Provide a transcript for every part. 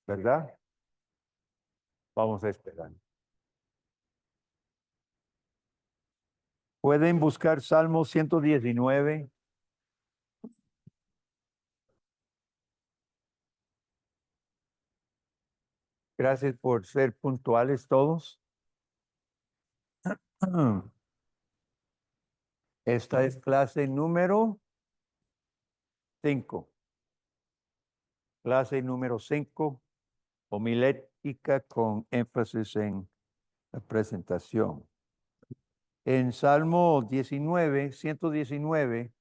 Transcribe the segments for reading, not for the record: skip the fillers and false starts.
¿verdad? Vamos a esperar. Pueden buscar Salmo 119. Gracias por ser puntuales todos. Esta es clase número 5. Clase número 5, homilética con énfasis en la presentación. En Salmo 19, 119,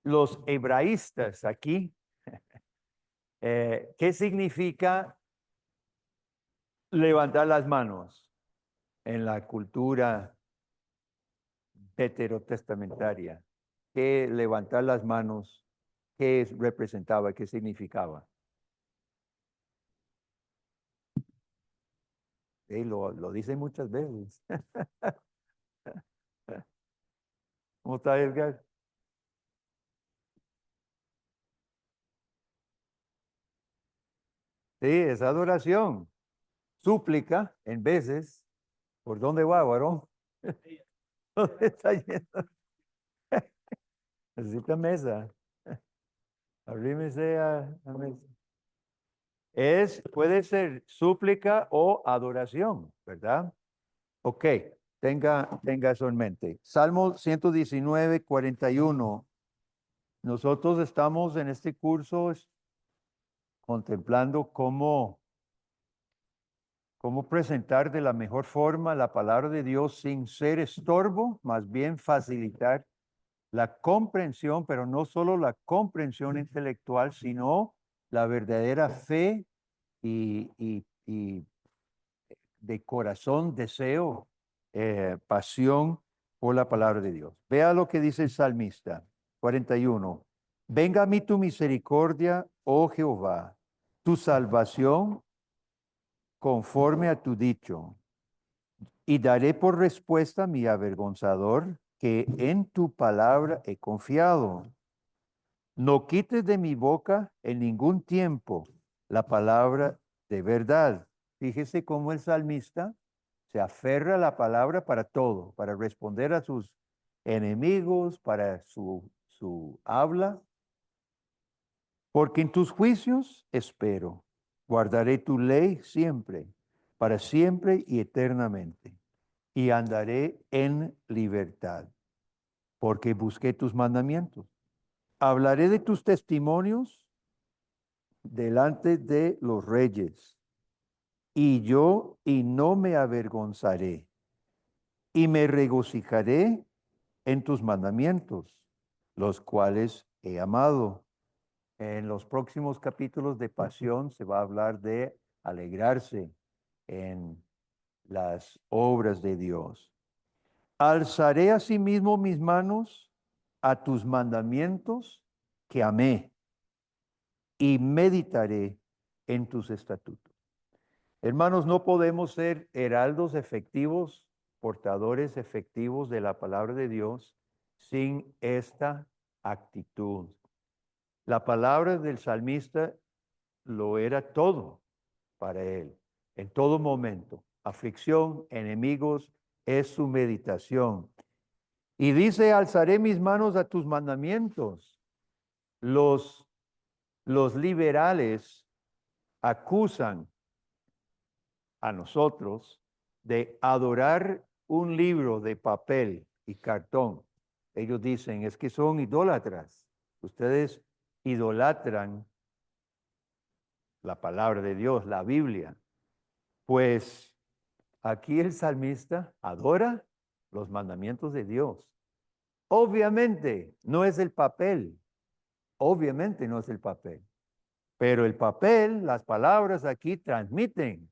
los hebraístas aquí, ¿qué significa levantar las manos en la cultura heterotestamentaria? ¿Qué levantar las manos, qué representaba, qué significaba? Lo dicen muchas veces. ¿Cómo está, Edgar? Sí, es adoración. Súplica, en veces. ¿Por dónde va, varón? ¿Dónde está yendo? Necesita mesa. Arrímese a mesa. Puede ser súplica o adoración, ¿verdad? Ok, tenga eso en mente. Salmo 119, 41. Nosotros estamos en este curso contemplando cómo presentar de la mejor forma la palabra de Dios sin ser estorbo, más bien facilitar la comprensión, pero no solo la comprensión intelectual, sino la verdadera fe y de corazón, deseo, pasión por la palabra de Dios. Vea lo que dice el salmista, 41. Venga a mí tu misericordia, oh Jehová, tu salvación conforme a tu dicho, y daré por respuesta a mi avergonzador que en tu palabra he confiado. No quites de mi boca en ningún tiempo la palabra de verdad. Fíjese cómo el salmista se aferra a la palabra para todo, para responder a sus enemigos, para su habla. Porque en tus juicios espero, guardaré tu ley siempre, para siempre y eternamente, y andaré en libertad, porque busqué tus mandamientos. Hablaré de tus testimonios delante de los reyes, y no me avergonzaré, y me regocijaré en tus mandamientos, los cuales he amado. En los próximos capítulos de Pasión se va a hablar de alegrarse en las obras de Dios. Alzaré asimismo mis manos a tus mandamientos que amé y meditaré en tus estatutos. Hermanos, no podemos ser heraldos efectivos, portadores efectivos de la palabra de Dios sin esta actitud. La palabra del salmista lo era todo para él, en todo momento. Aflicción, enemigos, es su meditación. Y dice, alzaré mis manos a tus mandamientos. Los liberales acusan a nosotros de adorar un libro de papel y cartón. Ellos dicen, es que son idólatras. Ustedes idolatran la palabra de Dios, la Biblia. Pues aquí el salmista adora los mandamientos de Dios. Obviamente no es el papel, obviamente no es el papel, pero el papel, las palabras aquí transmiten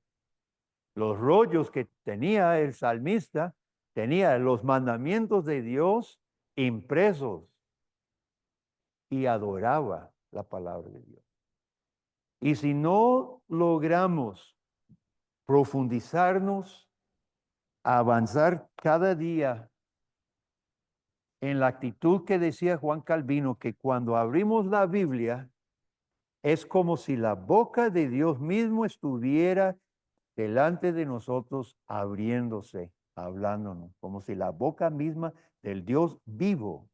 los rollos que tenía el salmista, tenía los mandamientos de Dios impresos y adoraba la palabra de Dios. Y si no logramos profundizarnos, avanzar cada día en la actitud que decía Juan Calvino, que cuando abrimos la Biblia, Es como si la boca de Dios mismo estuviera delante de nosotros abriéndose, hablándonos, como si la boca misma del Dios vivo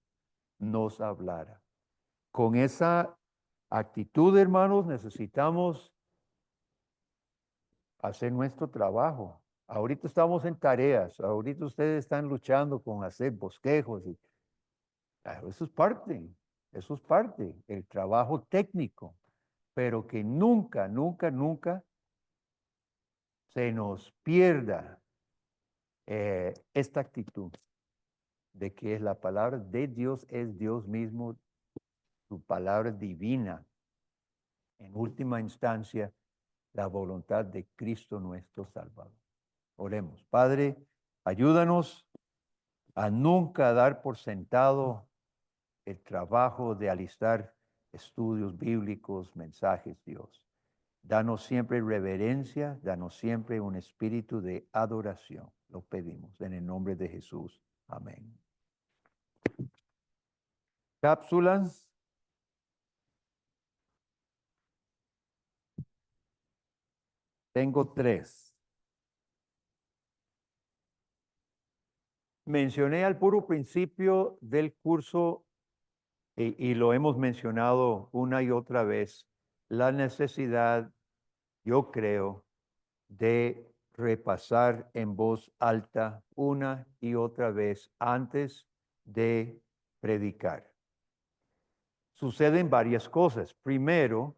nos hablara. Con esa actitud, hermanos, necesitamos hacer nuestro trabajo. Ahorita estamos en tareas, ahorita ustedes están luchando con hacer bosquejos y eso es parte, el trabajo técnico, pero que nunca, nunca, nunca se nos pierda esta actitud de que la palabra de Dios es Dios mismo, su palabra divina. En última instancia, la voluntad de Cristo nuestro Salvador. Oremos. Padre, ayúdanos a nunca dar por sentado el trabajo de alistar estudios bíblicos, mensajes, Dios. Danos siempre reverencia, danos siempre un espíritu de adoración. Lo pedimos en el nombre de Jesús. Amén. Cápsulas. Tengo 3. Mencioné al puro principio del curso y lo hemos mencionado una y otra vez, la necesidad, yo creo, de repasar en voz alta una y otra vez antes de predicar. Suceden varias cosas. Primero,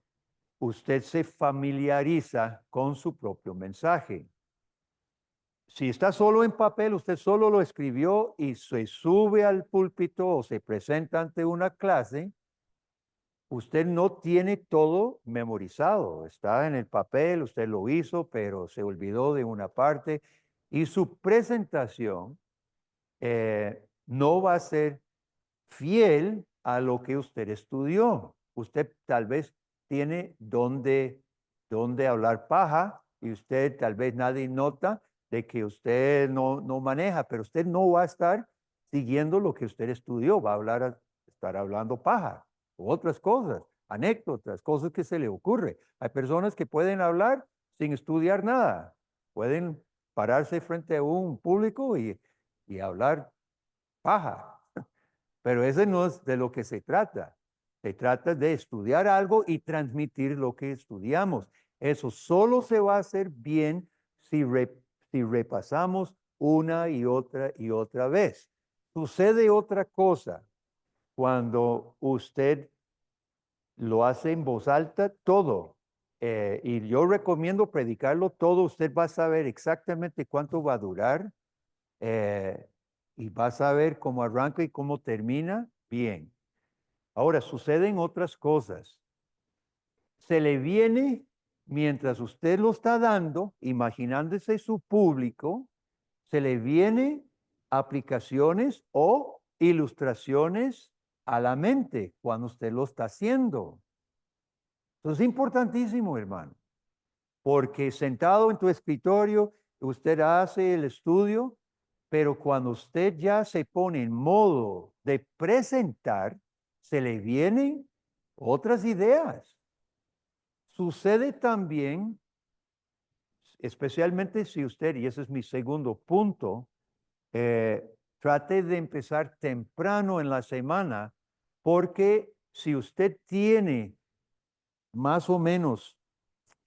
usted se familiariza con su propio mensaje. Si está solo en papel, usted solo lo escribió y se sube al púlpito o se presenta ante una clase, usted no tiene todo memorizado. Está en el papel, usted lo hizo, pero se olvidó de una parte y su presentación no va a ser fiel a lo que usted estudió. Usted tal vez tiene donde hablar paja y usted tal vez nadie nota de que usted no maneja, pero usted no va a estar siguiendo lo que usted estudió, va a estar hablando paja, o otras cosas, anécdotas, cosas que se le ocurre. Hay personas que pueden hablar sin estudiar nada, pueden pararse frente a un público y hablar paja. Pero ese no es de lo que se trata. Se trata de estudiar algo y transmitir lo que estudiamos. Eso solo se va a hacer bien si repasamos una y otra vez. Sucede otra cosa cuando usted lo hace en voz alta todo. Y yo recomiendo predicarlo todo. Usted va a saber exactamente cuánto va a durar. Y vas a ver cómo arranca y cómo termina bien. Ahora, suceden otras cosas. Se le viene, mientras usted lo está dando, imaginándose su público, se le viene aplicaciones o ilustraciones a la mente cuando usted lo está haciendo. Eso es importantísimo, hermano, porque sentado en tu escritorio, usted hace el estudio, pero cuando usted ya se pone en modo de presentar, se le vienen otras ideas. Sucede también, especialmente si usted, y ese es mi segundo punto, trate de empezar temprano en la semana, porque si usted tiene más o menos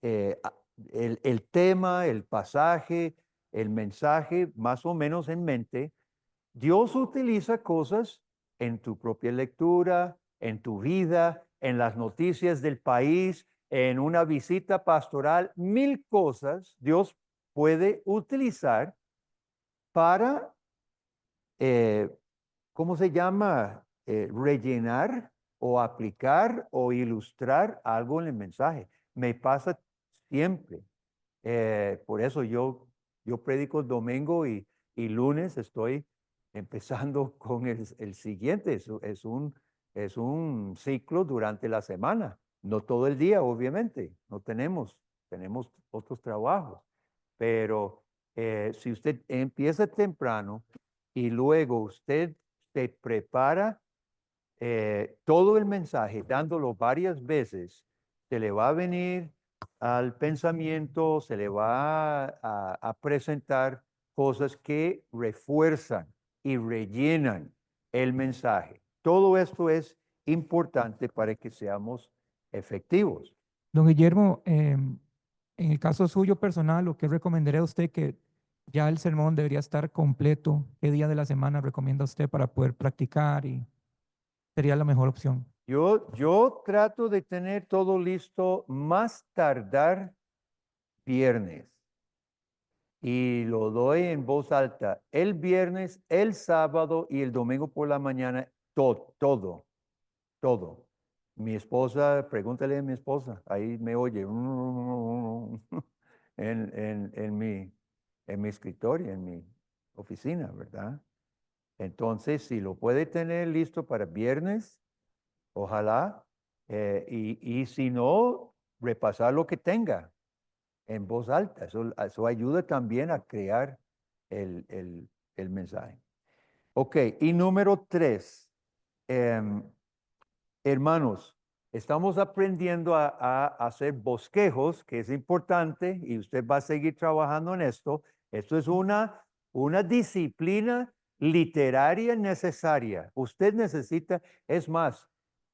el tema, el pasaje, el mensaje más o menos en mente, Dios utiliza cosas en tu propia lectura, en tu vida, en las noticias del país, en una visita pastoral, 1000 cosas Dios puede utilizar para, eh, ¿cómo se llama? Rellenar o aplicar o ilustrar algo en el mensaje. Me pasa siempre. Por eso yo predico el domingo y lunes estoy empezando con el siguiente. Es un ciclo durante la semana. No todo el día, obviamente. No tenemos otros trabajos. Pero si usted empieza temprano y luego usted se prepara todo el mensaje dándolo varias veces, se le va a venir al pensamiento, se le va a presentar cosas que refuerzan y rellenan el mensaje. Todo esto es importante para que seamos efectivos. Don Guillermo, en el caso suyo personal, ¿lo que recomendaría a usted que ya el sermón debería estar completo? ¿Qué día de la semana recomienda usted para poder practicar y sería la mejor opción? Yo trato de tener todo listo más tardar viernes y lo doy en voz alta el viernes, el sábado y el domingo por la mañana, todo. Mi esposa, pregúntale a mi esposa, ahí me oye en mi escritorio, en mi oficina, ¿verdad? Entonces, si lo puede tener listo para viernes, ojalá, y si no, repasar lo que tenga en voz alta. Eso ayuda también a crear el mensaje. Ok, y número 3. Hermanos, estamos aprendiendo a hacer bosquejos, que es importante, y usted va a seguir trabajando en esto. Esto es una disciplina literaria necesaria. Usted necesita, es más,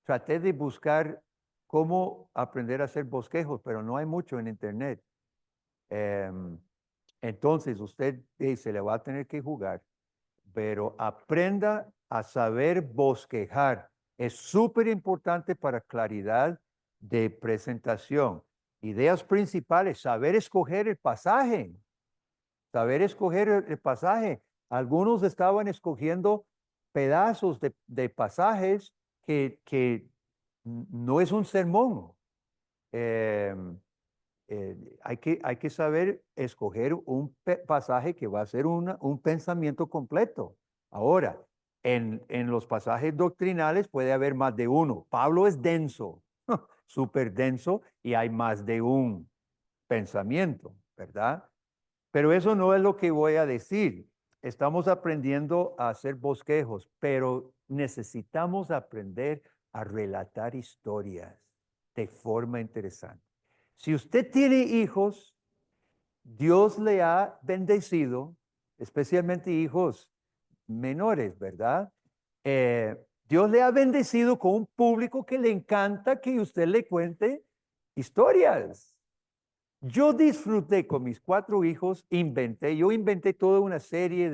traté de buscar cómo aprender a hacer bosquejos, pero no hay mucho en internet. Entonces, usted se le va a tener que jugar, pero aprenda a saber bosquejar. Es súper importante para claridad de presentación. Ideas principales, saber escoger el pasaje, saber escoger el pasaje. Algunos estaban escogiendo pedazos de pasajes que no es un sermón. Hay que saber escoger un pasaje que va a ser un pensamiento completo. Ahora, en los pasajes doctrinales puede haber más de uno. Pablo es denso, súper denso, y hay más de un pensamiento, ¿verdad? Pero eso no es lo que voy a decir. Estamos aprendiendo a hacer bosquejos, pero necesitamos aprender a relatar historias de forma interesante. Si usted tiene hijos, Dios le ha bendecido, especialmente hijos menores, ¿verdad? Dios le ha bendecido con un público que le encanta que usted le cuente historias. Yo disfruté con mis 4 hijos, yo inventé toda una serie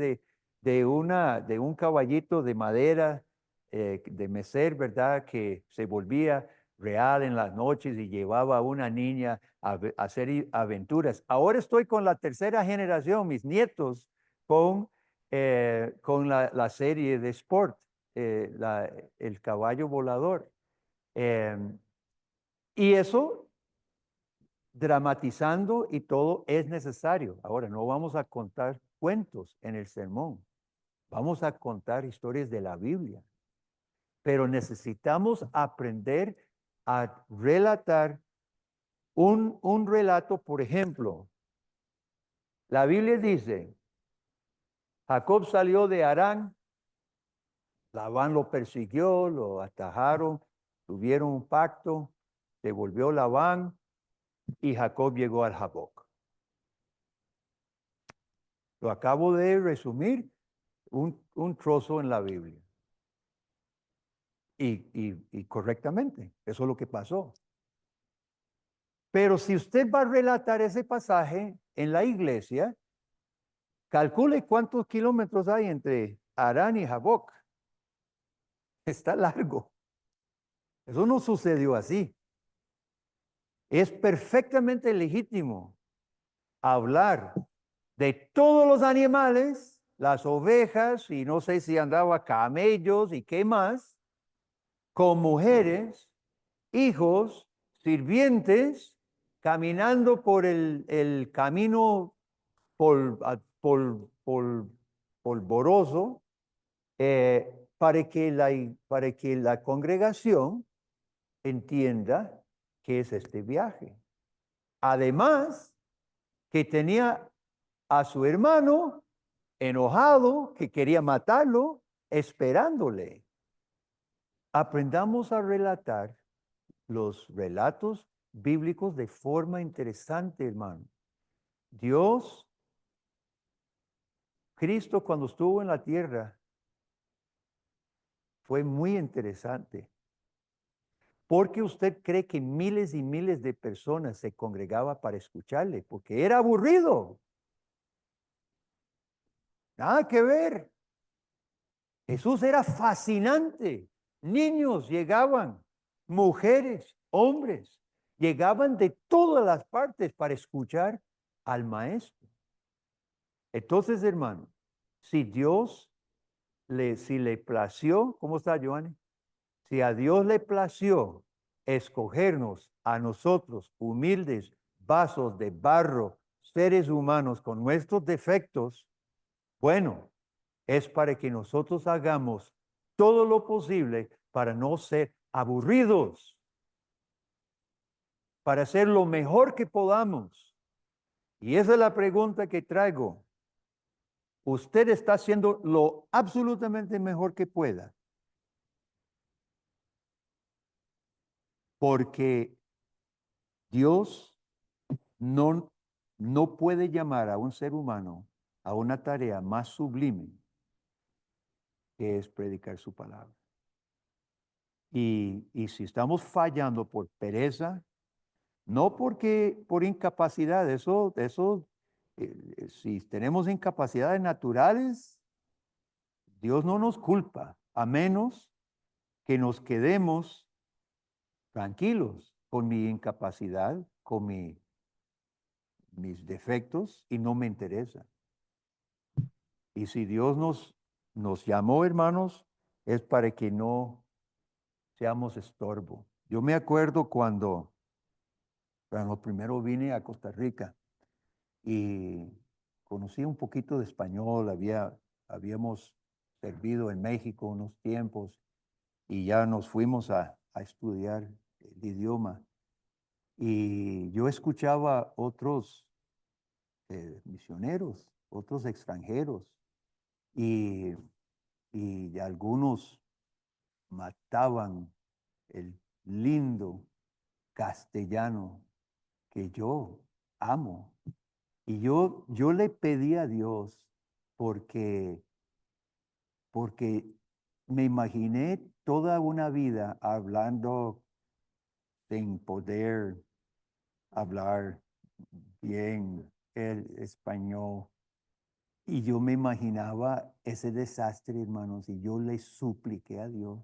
de un caballito de madera, de mecer, ¿verdad? Que se volvía real en las noches y llevaba a una niña a hacer aventuras. Ahora estoy con la tercera generación, mis nietos, con la serie de Sport, el caballo volador. Em, y eso dramatizando y todo es necesario. Ahora, no vamos a contar cuentos en el sermón, vamos a contar historias de la Biblia, pero necesitamos aprender a relatar un relato. Por ejemplo, la Biblia dice, Jacob salió de Harán, Labán lo persiguió, lo atajaron, tuvieron un pacto, se volvió Labán y Jacob llegó al Jaboc. Lo acabo de resumir un trozo en la Biblia. Y correctamente, eso es lo que pasó. Pero si usted va a relatar ese pasaje en la iglesia, calcule cuántos kilómetros hay entre Harán y Jaboc. Está largo. Eso no sucedió así. Es perfectamente legítimo hablar de todos los animales, las ovejas, y no sé si andaba camellos y qué más, con mujeres, hijos, sirvientes, caminando por el camino polvoroso, para que la congregación entienda qué es este viaje. Además, que tenía a su hermano enojado, que quería matarlo, esperándole. Aprendamos a relatar los relatos bíblicos de forma interesante, hermano. Dios, Cristo cuando estuvo en la tierra, fue muy interesante. Porque usted cree que miles y miles de personas se congregaban para escucharle, porque era aburrido. Nada que ver. Jesús era fascinante. Niños llegaban, mujeres, hombres, llegaban de todas las partes para escuchar al maestro. Entonces, hermano, si si le plació, ¿cómo está, Giovanni? Si a Dios le plació escogernos a nosotros, humildes vasos de barro, seres humanos con nuestros defectos, bueno, es para que nosotros hagamos todo lo posible para no ser aburridos, para hacer lo mejor que podamos. Y esa es la pregunta que traigo. Usted está haciendo lo absolutamente mejor que pueda, porque Dios no puede llamar a un ser humano a una tarea más sublime que es predicar su palabra. Y si estamos fallando por pereza, no porque por incapacidad, si tenemos incapacidades naturales, Dios no nos culpa, a menos que nos quedemos tranquilos con mi incapacidad, con mis defectos y no me interesa. Y si Dios nos llamó, hermanos, es para que no seamos estorbo. Yo me acuerdo cuando primero vine a Costa Rica y conocí un poquito de español, habíamos servido en México unos tiempos y ya nos fuimos a estudiar el idioma. Y yo escuchaba otros misioneros, otros extranjeros, y, y algunos mataban el lindo castellano que yo amo. Y yo le pedí a Dios porque, porque me imaginé toda una vida hablando sin poder hablar bien el español. Y yo me imaginaba ese desastre, hermanos, y yo le supliqué a Dios.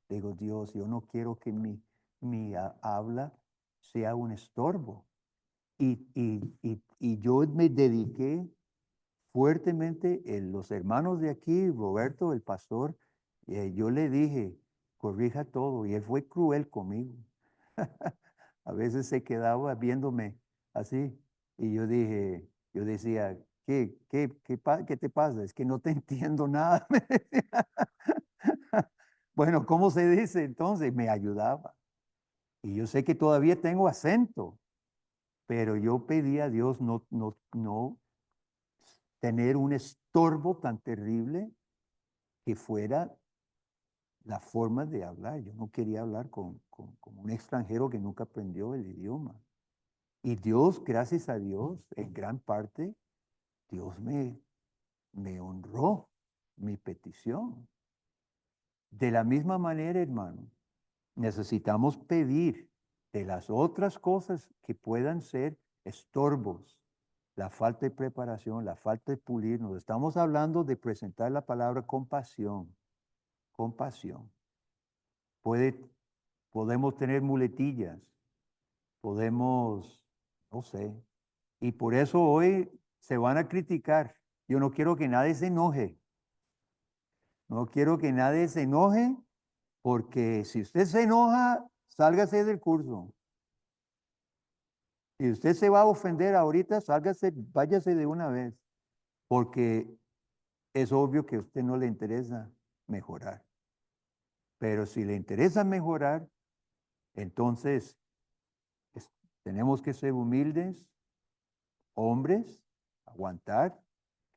Digo, Dios, yo no quiero que mi habla sea un estorbo. Y yo me dediqué fuertemente, los hermanos de aquí, Roberto, el pastor, yo le dije, corrija todo, y él fue cruel conmigo. A veces se quedaba viéndome así, y yo decía, ¿qué te pasa? Es que no te entiendo nada. me decía. Bueno, ¿cómo se dice? Entonces me ayudaba. Y yo sé que todavía tengo acento, pero yo pedí a Dios no tener un estorbo tan terrible que fuera la forma de hablar. Yo no quería hablar con un extranjero que nunca aprendió el idioma. Y Dios, gracias a Dios, en gran parte, Dios me honró mi petición. De la misma manera, hermano, necesitamos pedir de las otras cosas que puedan ser estorbos, la falta de preparación, la falta de pulirnos. Estamos hablando de presentar la palabra con pasión, con pasión. Podemos tener muletillas, podemos, no sé, y por eso hoy se van a criticar. Yo no quiero que nadie se enoje. No quiero que nadie se enoje, porque si usted se enoja, sálgase del curso. Si usted se va a ofender ahorita, sálgase, váyase de una vez, porque es obvio que a usted no le interesa mejorar. Pero si le interesa mejorar, entonces tenemos que ser humildes, hombres, aguantar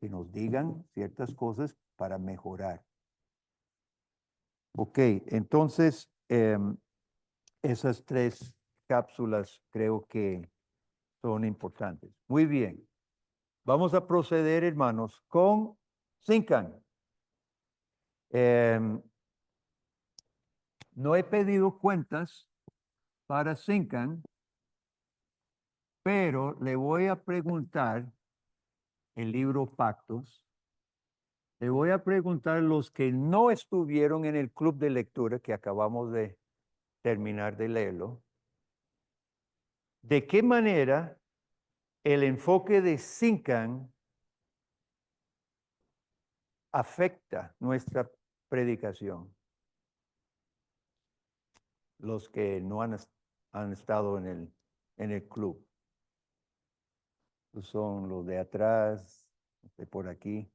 que nos digan ciertas cosas para mejorar. Ok, entonces esas tres cápsulas creo que son importantes. Muy bien. Vamos a proceder, hermanos, con Zincan. No he pedido cuentas para Zincan, pero le voy a preguntar el libro Pactos. Le voy a preguntar a los que no estuvieron en el club de lectura que acabamos de terminar de leerlo. ¿De qué manera el enfoque de Zincan afecta nuestra predicación? Los que no han estado en el club. Son los de atrás, de por aquí.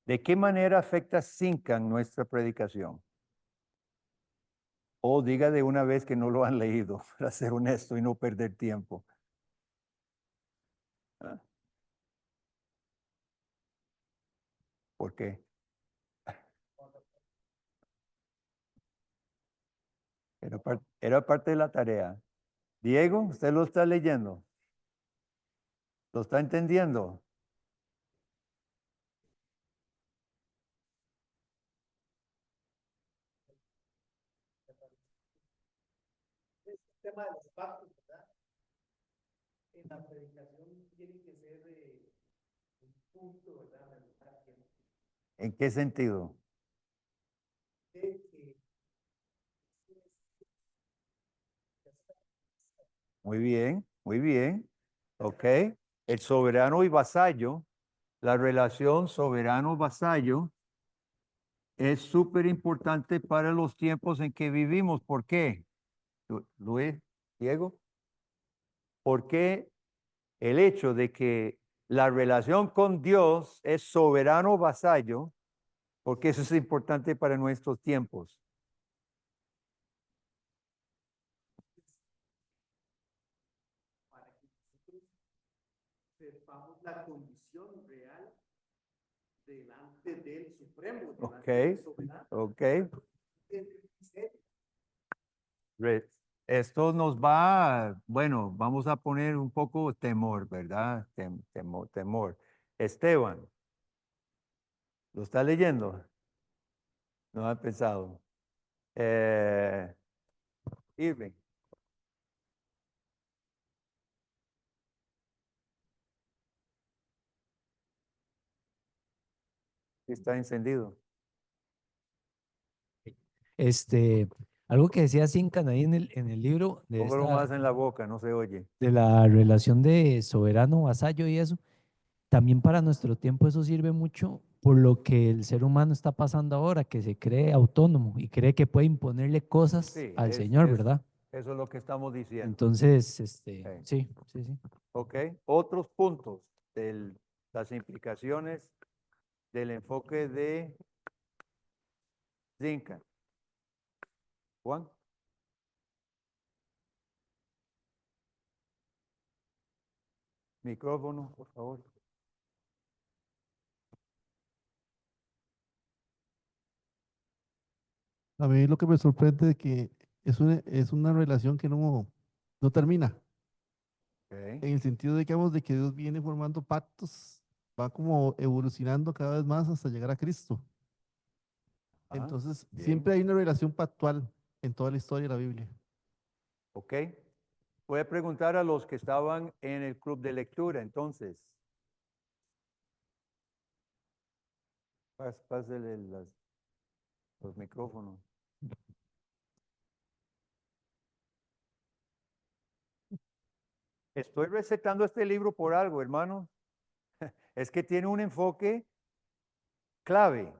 ¿De qué manera afecta Zincan nuestra predicación? O diga de una vez que no lo han leído, para ser honesto y no perder tiempo. ¿Ah? ¿Por qué? Era parte de la tarea. Diego, ¿usted lo está leyendo? ¿Lo está entendiendo? El tema de los pactos, ¿verdad? En la predicación tiene que ser un punto, ¿verdad? ¿En qué sentido? De que Muy bien, muy bien. Ok. El soberano y vasallo, la relación soberano-vasallo es súper importante para los tiempos en que vivimos. ¿Por qué? Luis, Diego, ¿por qué el hecho de que la relación con Dios es soberano-vasallo? Porque eso es importante para nuestros tiempos. para que nosotros sepamos la condición real delante del Supremo, delante del soberano. Ok. Esto nos va, bueno, vamos a poner un poco temor, ¿verdad? Temor. Esteban, ¿lo está leyendo? No ha pensado. Irving. Está encendido. Este, algo que decía Zincan ahí en el libro Póngalo más en la boca, no se oye. de la relación de soberano, vasallo y eso, también para nuestro tiempo eso sirve mucho por lo que el ser humano está pasando ahora, que se cree autónomo y cree que puede imponerle cosas Sí, al Señor, ¿verdad? eso es lo que estamos diciendo. Entonces, Ok. sí, sí, sí. Ok. Otros puntos de las implicaciones del enfoque de Zinca. Juan. Micrófono, por favor. A mí lo que me sorprende es que es una relación que no termina, Okay. en el sentido de, digamos, de que Dios viene formando pactos, va como evolucionando cada vez más hasta llegar a Cristo. Ah, Entonces, bien. siempre hay una relación pactual en toda la historia de la Biblia. Ok. Voy a preguntar a los que estaban en el club de lectura, entonces. Pásele los micrófonos. Estoy recetando este libro por algo, hermano. Es que tiene un enfoque clave.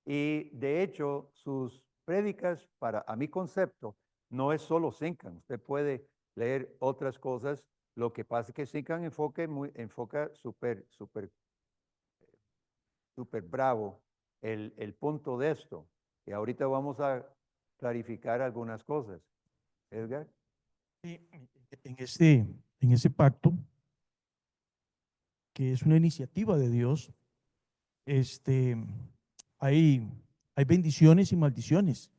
Y de hecho, sus prédicas, a mi concepto, no es solo Zincan. Usted puede leer otras cosas. Lo que pasa es que Zincan enfoca súper bravo el punto de esto. Y ahorita vamos a clarificar algunas cosas. Edgar. Sí, en ese pacto, que es una iniciativa de Dios, este, hay, hay bendiciones y maldiciones.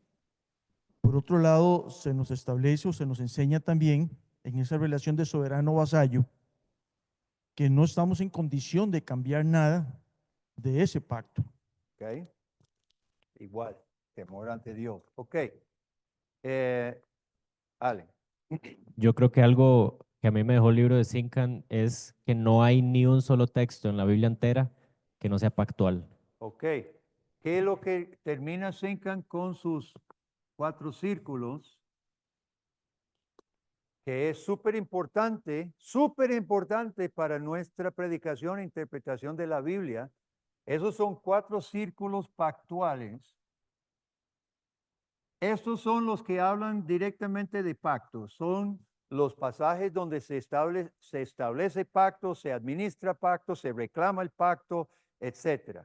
Por otro lado, se nos establece o se nos enseña también en esa relación de soberano-vasallo que no estamos en condición de cambiar nada de ese pacto. ¿Ok? Igual, temor ante Dios. Ok. Ale. Yo creo que algo que a mí me dejó el libro de Sincan es que no hay ni un solo texto en la Biblia entera que no sea pactual. Ok. ¿Qué es lo que termina Sincan con sus 4 círculos? Que es súper importante para nuestra predicación e interpretación de la Biblia. Esos son 4 círculos pactuales. Estos son los que hablan directamente de pactos. Son los pasajes donde se establece pacto, se administra pacto, se reclama el pacto, etc.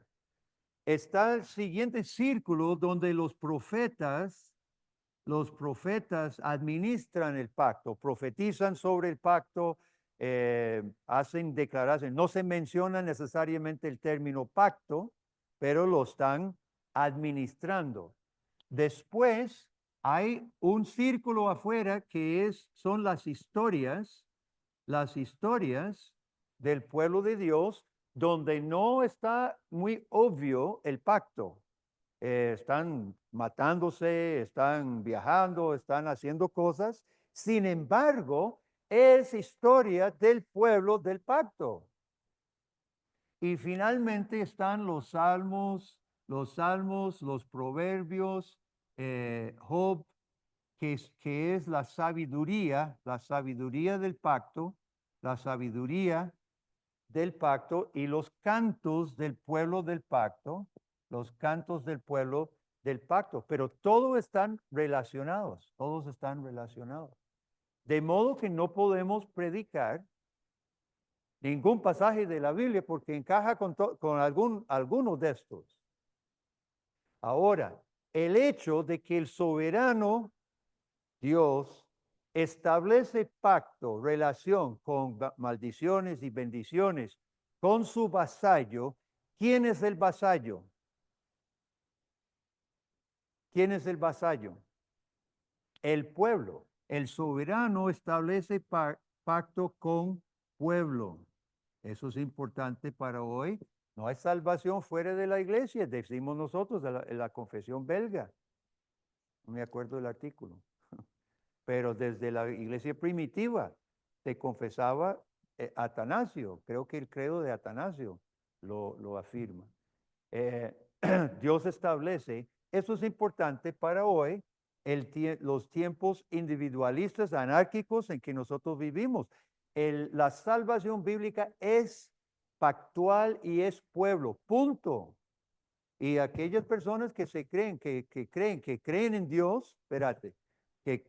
Está el siguiente círculo donde los profetas administran el pacto, profetizan sobre el pacto, hacen declaraciones. No se menciona necesariamente el término pacto, pero lo están administrando. Después hay un círculo afuera que son las historias del pueblo de Dios, donde no está muy obvio el pacto. Están matándose, están viajando, están haciendo cosas. Sin embargo, es historia del pueblo del pacto. Y finalmente están los salmos, los proverbios, Job, que es la sabiduría del pacto, la sabiduría del pacto y los cantos del pueblo del pacto, los cantos del pueblo del pacto, pero todos están relacionados. De modo que no podemos predicar ningún pasaje de la Biblia porque encaja con alguno de estos. Ahora, el hecho de que el soberano Dios establece pacto, relación con maldiciones y bendiciones con su vasallo. ¿Quién es el vasallo? ¿Quién es el vasallo? El pueblo. El soberano establece pacto con pueblo. Eso es importante para hoy. No hay salvación fuera de la iglesia, decimos nosotros en la confesión belga. No me acuerdo del artículo. Pero desde la iglesia primitiva se confesaba Atanasio. Creo que el credo de Atanasio lo afirma. Dios establece, eso es importante para hoy, los tiempos individualistas, anárquicos en que nosotros vivimos. La salvación bíblica es pactual y es pueblo, punto. Y aquellas personas que creen en Dios, espérate, que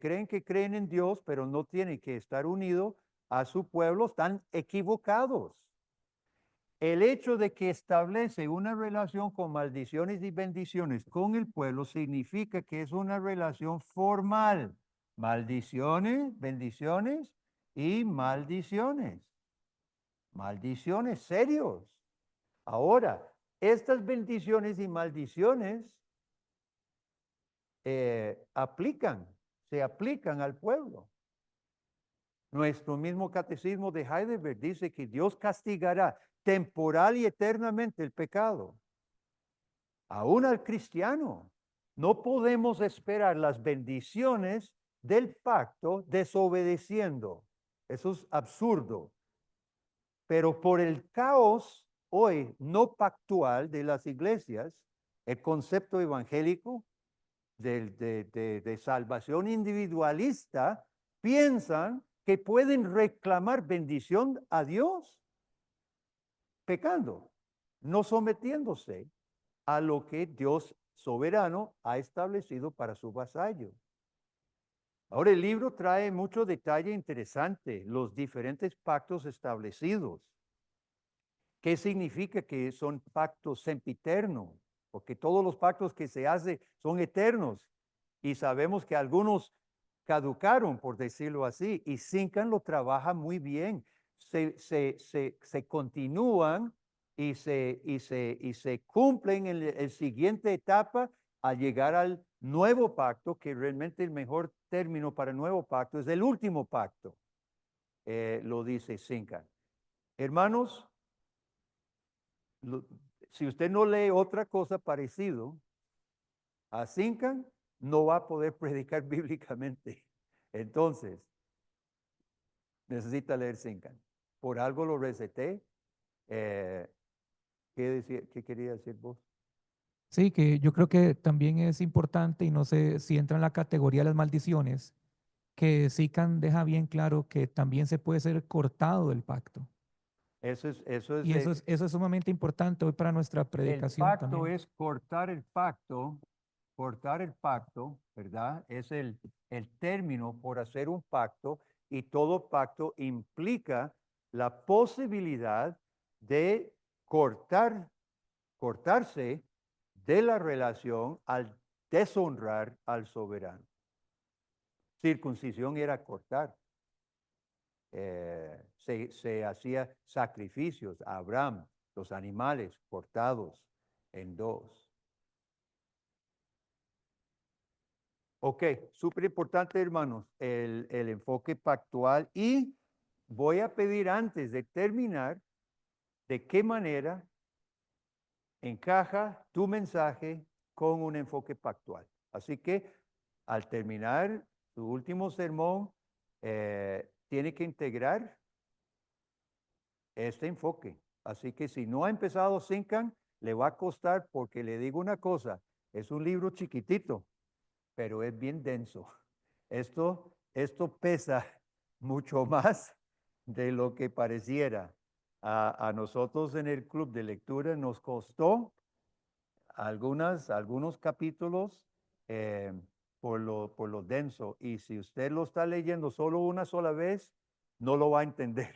creen en Dios, pero no tienen que estar unidos a su pueblo, están equivocados. El hecho de que establece una relación con maldiciones y bendiciones con el pueblo significa que es una relación formal. Maldiciones, bendiciones y maldiciones. Maldiciones serios. Ahora, estas bendiciones y maldiciones se aplican al pueblo. Nuestro mismo catecismo de Heidelberg dice que Dios castigará temporal y eternamente el pecado. Aún al cristiano. No podemos esperar las bendiciones del pacto desobedeciendo. Eso es absurdo. Pero por el caos hoy no pactual de las iglesias, el concepto evangélico de salvación individualista, piensan que pueden reclamar bendición a Dios pecando, no sometiéndose a lo que Dios soberano ha establecido para su vasallo. Ahora el libro trae mucho detalle interesante, los diferentes pactos establecidos. ¿Qué significa que son pactos sempiternos? Porque todos los pactos que se hacen son eternos y sabemos que algunos caducaron, por decirlo así, y Sincan lo trabaja muy bien. Se continúan y se cumplen en la siguiente etapa al llegar nuevo pacto, que realmente el mejor término para nuevo pacto es el último pacto, lo dice Sincan. Hermanos, si usted no lee otra cosa parecido a Sincan, no va a poder predicar bíblicamente. Entonces, necesita leer Sincan. Por algo lo receté. ¿Qué quería decir vos? Sí, que yo creo que también es importante, y no sé si entra en la categoría de las maldiciones, que Sican deja bien claro que también se puede ser cortado del pacto. Eso es Y eso es sumamente importante hoy para nuestra el predicación pacto también. es cortar el pacto, ¿verdad? Es el término por hacer un pacto, y todo pacto implica la posibilidad de cortarse de la relación al deshonrar al soberano. Circuncisión era cortar. Se hacía sacrificios a Abraham, los animales cortados en dos. Ok, súper importante, hermanos, el enfoque pactual, y voy a pedir antes de terminar de qué manera encaja tu mensaje con un enfoque pactual. Así que al terminar su último sermón, tiene que integrar este enfoque. Así que si no ha empezado Sincan, le va a costar, porque le digo una cosa, es un libro chiquitito, pero es bien denso. Esto pesa mucho más de lo que pareciera. A nosotros en el club de lectura nos costó algunos capítulos, por lo denso. Y si usted lo está leyendo solo una sola vez, no lo va a entender.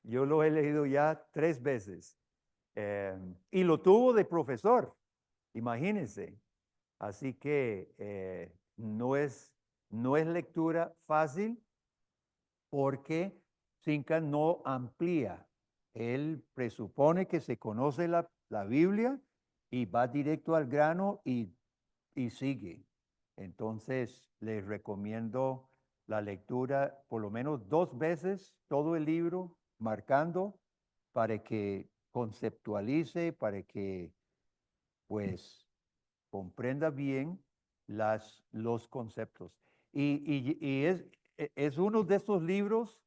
Yo lo he leído ya 3 veces. Y lo tuvo de profesor, imagínense. Así que no es lectura fácil, porque Sincan no amplía. Él presupone que se conoce la Biblia y va directo al grano y sigue. Entonces, les recomiendo la lectura por lo menos 2 veces, todo el libro, marcando, para que conceptualice, para que pues comprenda bien los conceptos. Y es uno de estos libros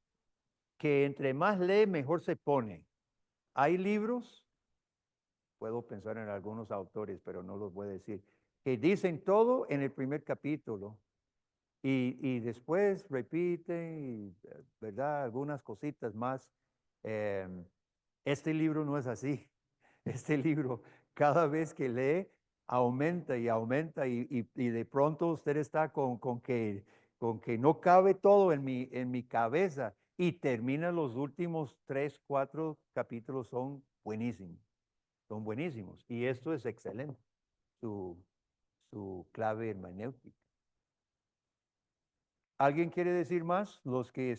que entre más lee, mejor se pone. Hay libros, puedo pensar en algunos autores, pero no los voy a decir, que dicen todo en el primer capítulo, y después repiten, ¿verdad? Algunas cositas más. Este libro no es así. Este libro, cada vez que lee, aumenta y aumenta, y de pronto usted está con que no cabe todo en mi cabeza, y termina los últimos 3, 4 capítulos, son buenísimos. Y esto es excelente, su clave hermenéutica. ¿Alguien quiere decir más? Los que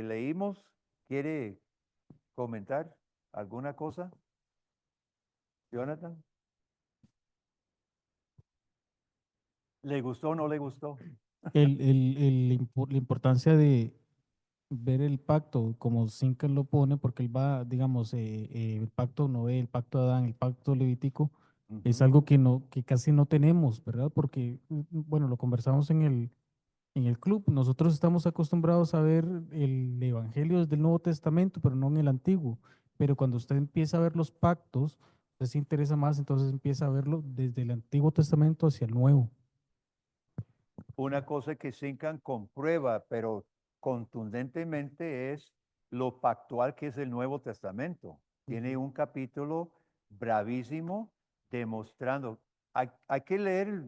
leímos, ¿quiere comentar alguna cosa? Jonathan, ¿le gustó o no le gustó? La importancia de ver el pacto, como Sincan lo pone, porque él va, digamos, el pacto Noé, el pacto Adán, el pacto Levítico, es Ujú. algo que casi no tenemos, ¿verdad? Porque, bueno, lo conversamos en el club. Nosotros estamos acostumbrados a ver el Evangelio desde el Nuevo Testamento, pero no en el Antiguo. Pero cuando usted empieza a ver los pactos, usted se interesa más, entonces empieza a verlo desde el Antiguo Testamento hacia el Nuevo. Una cosa que Sincan comprueba, pero contundentemente, es lo pactual que es el Nuevo Testamento. Tiene un capítulo bravísimo demostrando. Hay que leer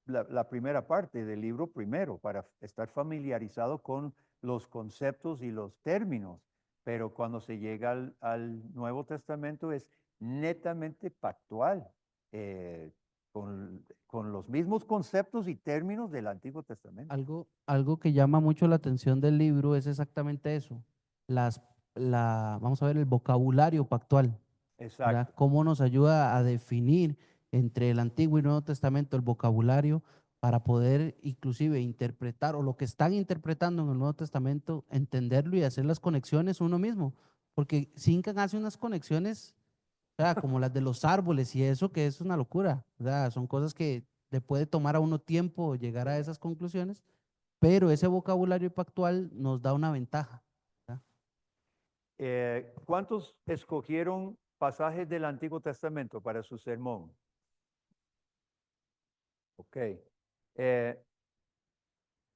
la primera parte del libro primero para estar familiarizado con los conceptos y los términos, pero cuando se llega al Nuevo Testamento es netamente pactual. Con los mismos conceptos y términos del Antiguo Testamento. Algo que llama mucho la atención del libro es exactamente eso, vamos a ver el vocabulario pactual, ¿verdad? Exacto. Cómo nos ayuda a definir entre el Antiguo y Nuevo Testamento, el vocabulario, para poder inclusive interpretar o lo que están interpretando en el Nuevo Testamento, entenderlo y hacer las conexiones uno mismo. Porque Sincan hace unas conexiones, o sea, como las de los árboles y eso, que es una locura. O sea, son cosas que le puede tomar a uno tiempo llegar a esas conclusiones, pero ese vocabulario pactual nos da una ventaja. ¿Verdad? ¿Cuántos escogieron pasajes del Antiguo Testamento para su sermón? Ok.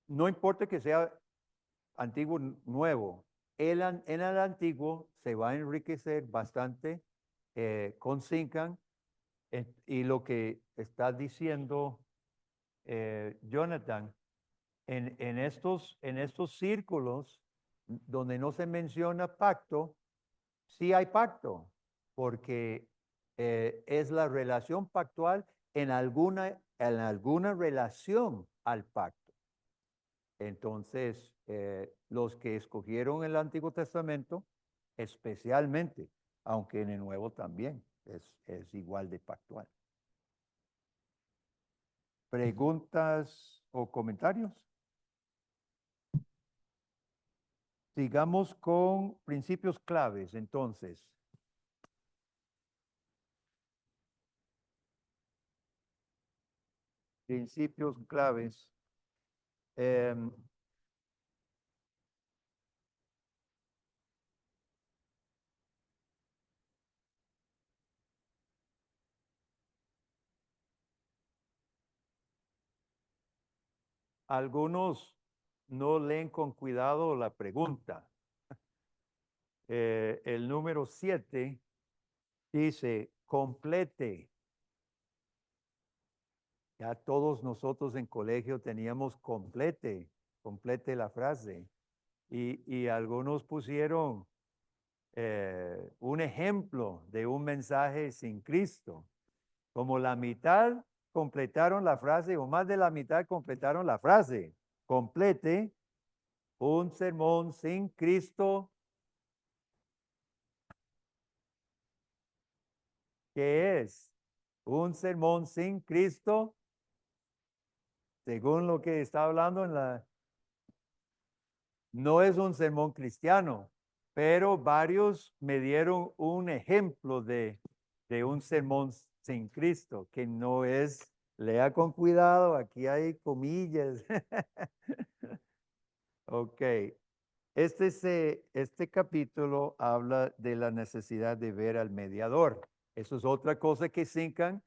No importa que sea antiguo o nuevo, en el antiguo se va a enriquecer bastante con Sincan y lo que está diciendo Jonathan, en estos círculos donde no se menciona pacto, sí hay pacto, porque es la relación pactual en alguna relación al pacto. Entonces, los que escogieron el Antiguo Testamento, especialmente, aunque en el Nuevo también es igual de pactual. ¿Preguntas o comentarios? Sigamos con principios claves, entonces. Principios claves. Algunos no leen con cuidado la pregunta. El número 7 dice, complete. Ya todos nosotros en colegio teníamos complete la frase. Y algunos pusieron un ejemplo de un mensaje sin Cristo. Como la mitad completaron la frase o más de la mitad completaron la frase. Complete un sermón sin Cristo. ¿Qué es? Un sermón sin Cristo, según lo que está hablando no es un sermón cristiano, pero varios me dieron un ejemplo de un sermón sin Cristo, que no es, lea con cuidado, aquí hay comillas. Ok, este capítulo habla de la necesidad de ver al mediador. Eso es otra cosa que Sincan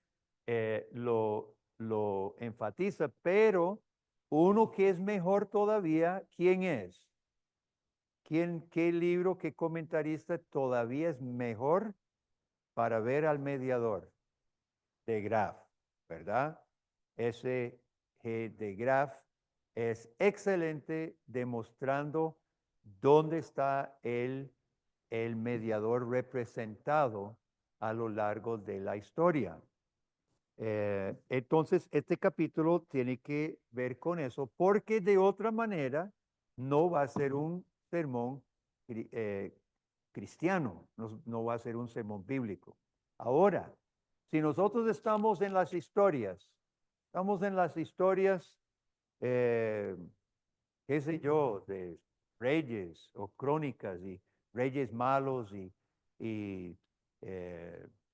lo enfatiza, pero uno que es mejor todavía, ¿quién es? ¿Qué libro, qué comentarista todavía es mejor para ver al mediador? De Graff, ¿verdad? Ese de Graff es excelente demostrando dónde está el mediador representado a lo largo de la historia. Entonces, este capítulo tiene que ver con eso, porque de otra manera no va a ser un sermón cristiano, no va a ser un sermón bíblico. Ahora, si nosotros estamos en las historias, qué sé yo, de reyes o crónicas y reyes malos y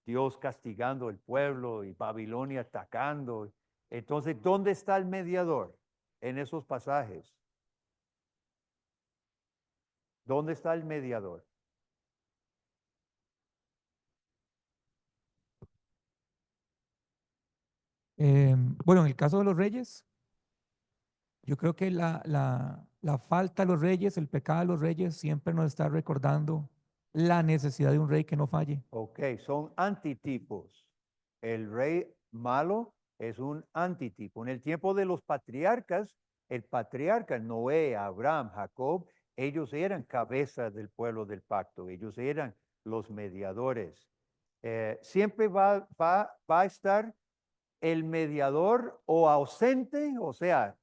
Dios castigando el pueblo y Babilonia atacando. Entonces, ¿dónde está el mediador en esos pasajes? ¿Dónde está el mediador? Bueno, en el caso de los reyes, yo creo que la falta de los reyes, el pecado de los reyes, siempre nos está recordando la necesidad de un rey que no falle. Ok, son antitipos. El rey malo es un antitipo. En el tiempo de los patriarcas, el patriarca Noé, Abraham, Jacob, ellos eran cabezas del pueblo del pacto, ellos eran los mediadores. Siempre va a estar el mediador o ausente, o sea,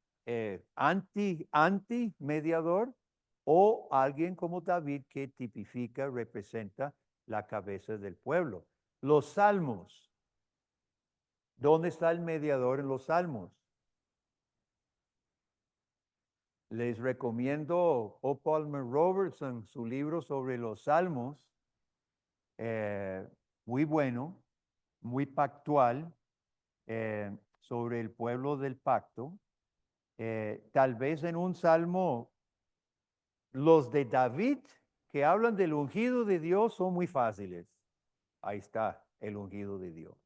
anti mediador, o alguien como David que tipifica, representa la cabeza del pueblo. Los salmos ¿Dónde está el mediador en los salmos? Les recomiendo O. Palmer Robertson, su libro sobre los salmos, muy bueno, muy pactual, sobre el pueblo del pacto. Tal vez en un salmo, los de David que hablan del ungido de Dios son muy fáciles. Ahí está el ungido de Dios.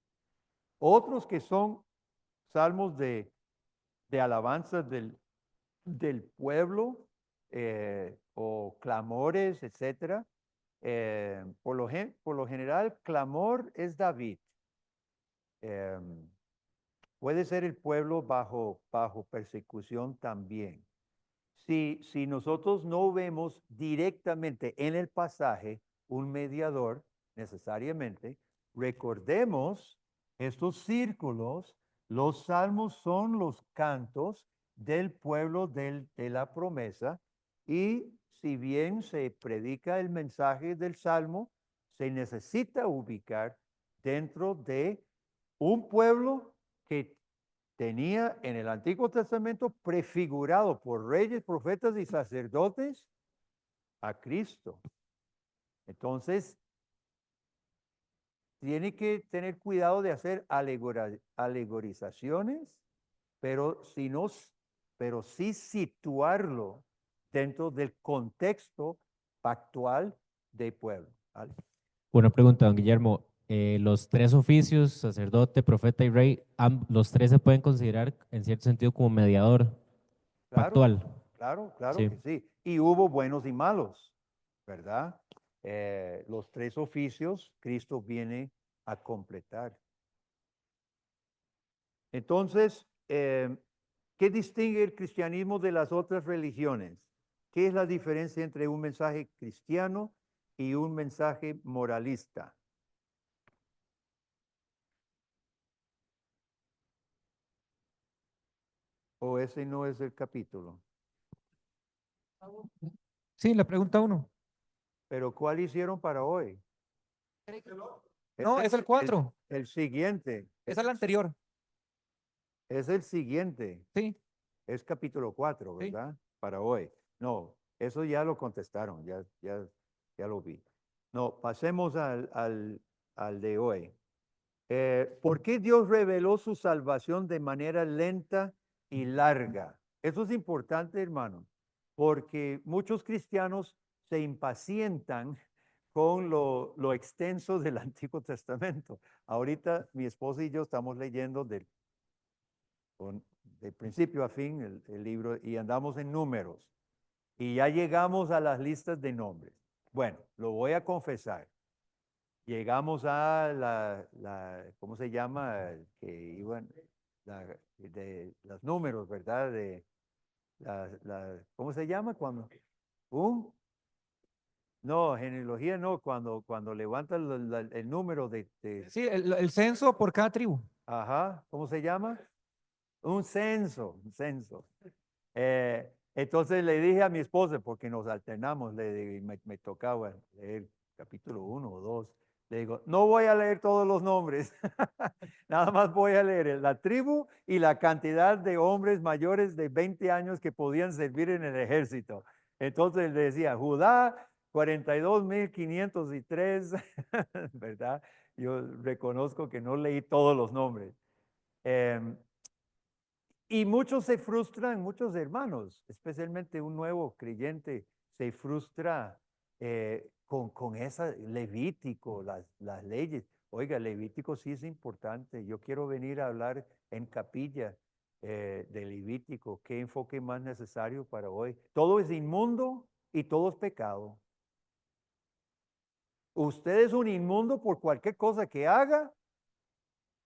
Otros que son salmos de alabanza del pueblo, o clamores, etcétera. Por lo general, clamor es David. Puede ser el pueblo bajo persecución también. Si nosotros no vemos directamente en el pasaje un mediador, necesariamente, recordemos estos círculos. Los salmos son los cantos del pueblo de la promesa, y si bien se predica el mensaje del salmo, se necesita ubicar dentro de un pueblo que tenía en el Antiguo Testamento prefigurado por reyes, profetas y sacerdotes a Cristo. Entonces, tiene que tener cuidado de hacer alegorizaciones, pero sí situarlo dentro del contexto pactual del pueblo. ¿Vale? Una pregunta, don Guillermo. Los tres oficios, sacerdote, profeta y rey, los tres se pueden considerar en cierto sentido como mediador pactual. Claro Sí. que sí. Y hubo buenos y malos, ¿verdad? Los tres oficios Cristo viene a completar. Entonces, ¿qué distingue el cristianismo de las otras religiones? ¿Qué es la diferencia entre un mensaje cristiano y un mensaje moralista? ¿O ese no es el capítulo? Sí, la pregunta 1. ¿Pero cuál hicieron para hoy? No, es el 4. El siguiente. Esa es la anterior. Es el siguiente. Sí. Es capítulo 4, Sí. ¿verdad? Para hoy. No, eso ya lo contestaron, ya lo vi. No, pasemos al de hoy. ¿Por qué Dios reveló su salvación de manera lenta y larga? Eso es importante, hermano, porque muchos cristianos se impacientan con lo extenso del Antiguo Testamento. Ahorita mi esposa y yo estamos leyendo de principio a fin el libro, y andamos en números. Y ya llegamos a las listas de nombres. Bueno, lo voy a confesar. Llegamos a ¿cómo se llama? Que iban, de los números, ¿verdad? ¿Cómo se llama? Cuando, no, genealogía no, cuando levantan el número Sí, el censo por cada tribu. Ajá, ¿cómo se llama? Un censo. Entonces le dije a mi esposa, porque nos alternamos, me tocaba leer capítulo 1 o 2. Le digo, no voy a leer todos los nombres, nada más voy a leer la tribu y la cantidad de hombres mayores de 20 años que podían servir en el ejército. Entonces le decía, Judá, 42,503, ¿verdad? Yo reconozco que no leí todos los nombres. Y muchos se frustran, muchos hermanos, especialmente un nuevo creyente, se frustra con esa Levítico, las leyes. Oiga, Levítico sí es importante. Yo quiero venir a hablar en capilla de Levítico. ¿Qué enfoque más necesario para hoy? Todo es inmundo y todo es pecado. Usted es un inmundo por cualquier cosa que haga,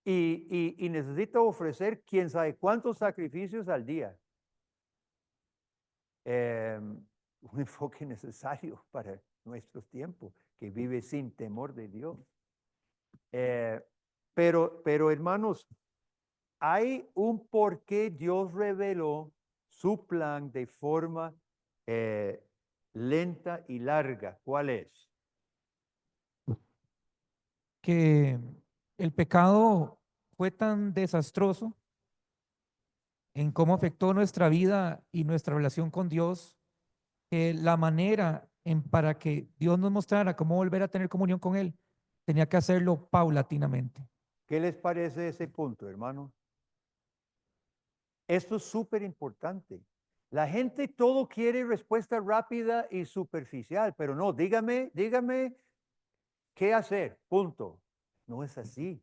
y necesita ofrecer quién sabe cuántos sacrificios al día. Un enfoque necesario para nuestros tiempos, que vive sin temor de Dios. Pero hermanos, hay un por qué Dios reveló su plan de forma lenta y larga. ¿Cuál es? Que el pecado fue tan desastroso en cómo afectó nuestra vida y nuestra relación con Dios, que la manera para que Dios nos mostrara cómo volver a tener comunión con Él, tenía que hacerlo paulatinamente. ¿Qué les parece ese punto, hermano? Esto es súper importante. La gente todo quiere respuesta rápida y superficial, pero no, dígame qué hacer, punto. No es así.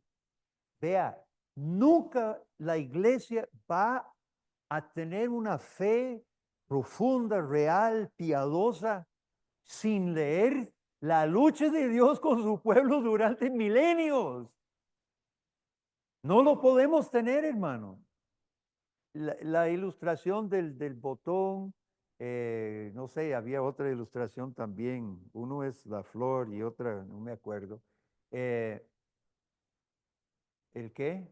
Vea, nunca la iglesia va a tener una fe profunda, real, piadosa, sin leer la lucha de Dios con su pueblo durante milenios. No lo podemos tener, hermano. La ilustración del botón, no sé, había otra ilustración también. Uno es la flor y otra, no me acuerdo. ¿El qué?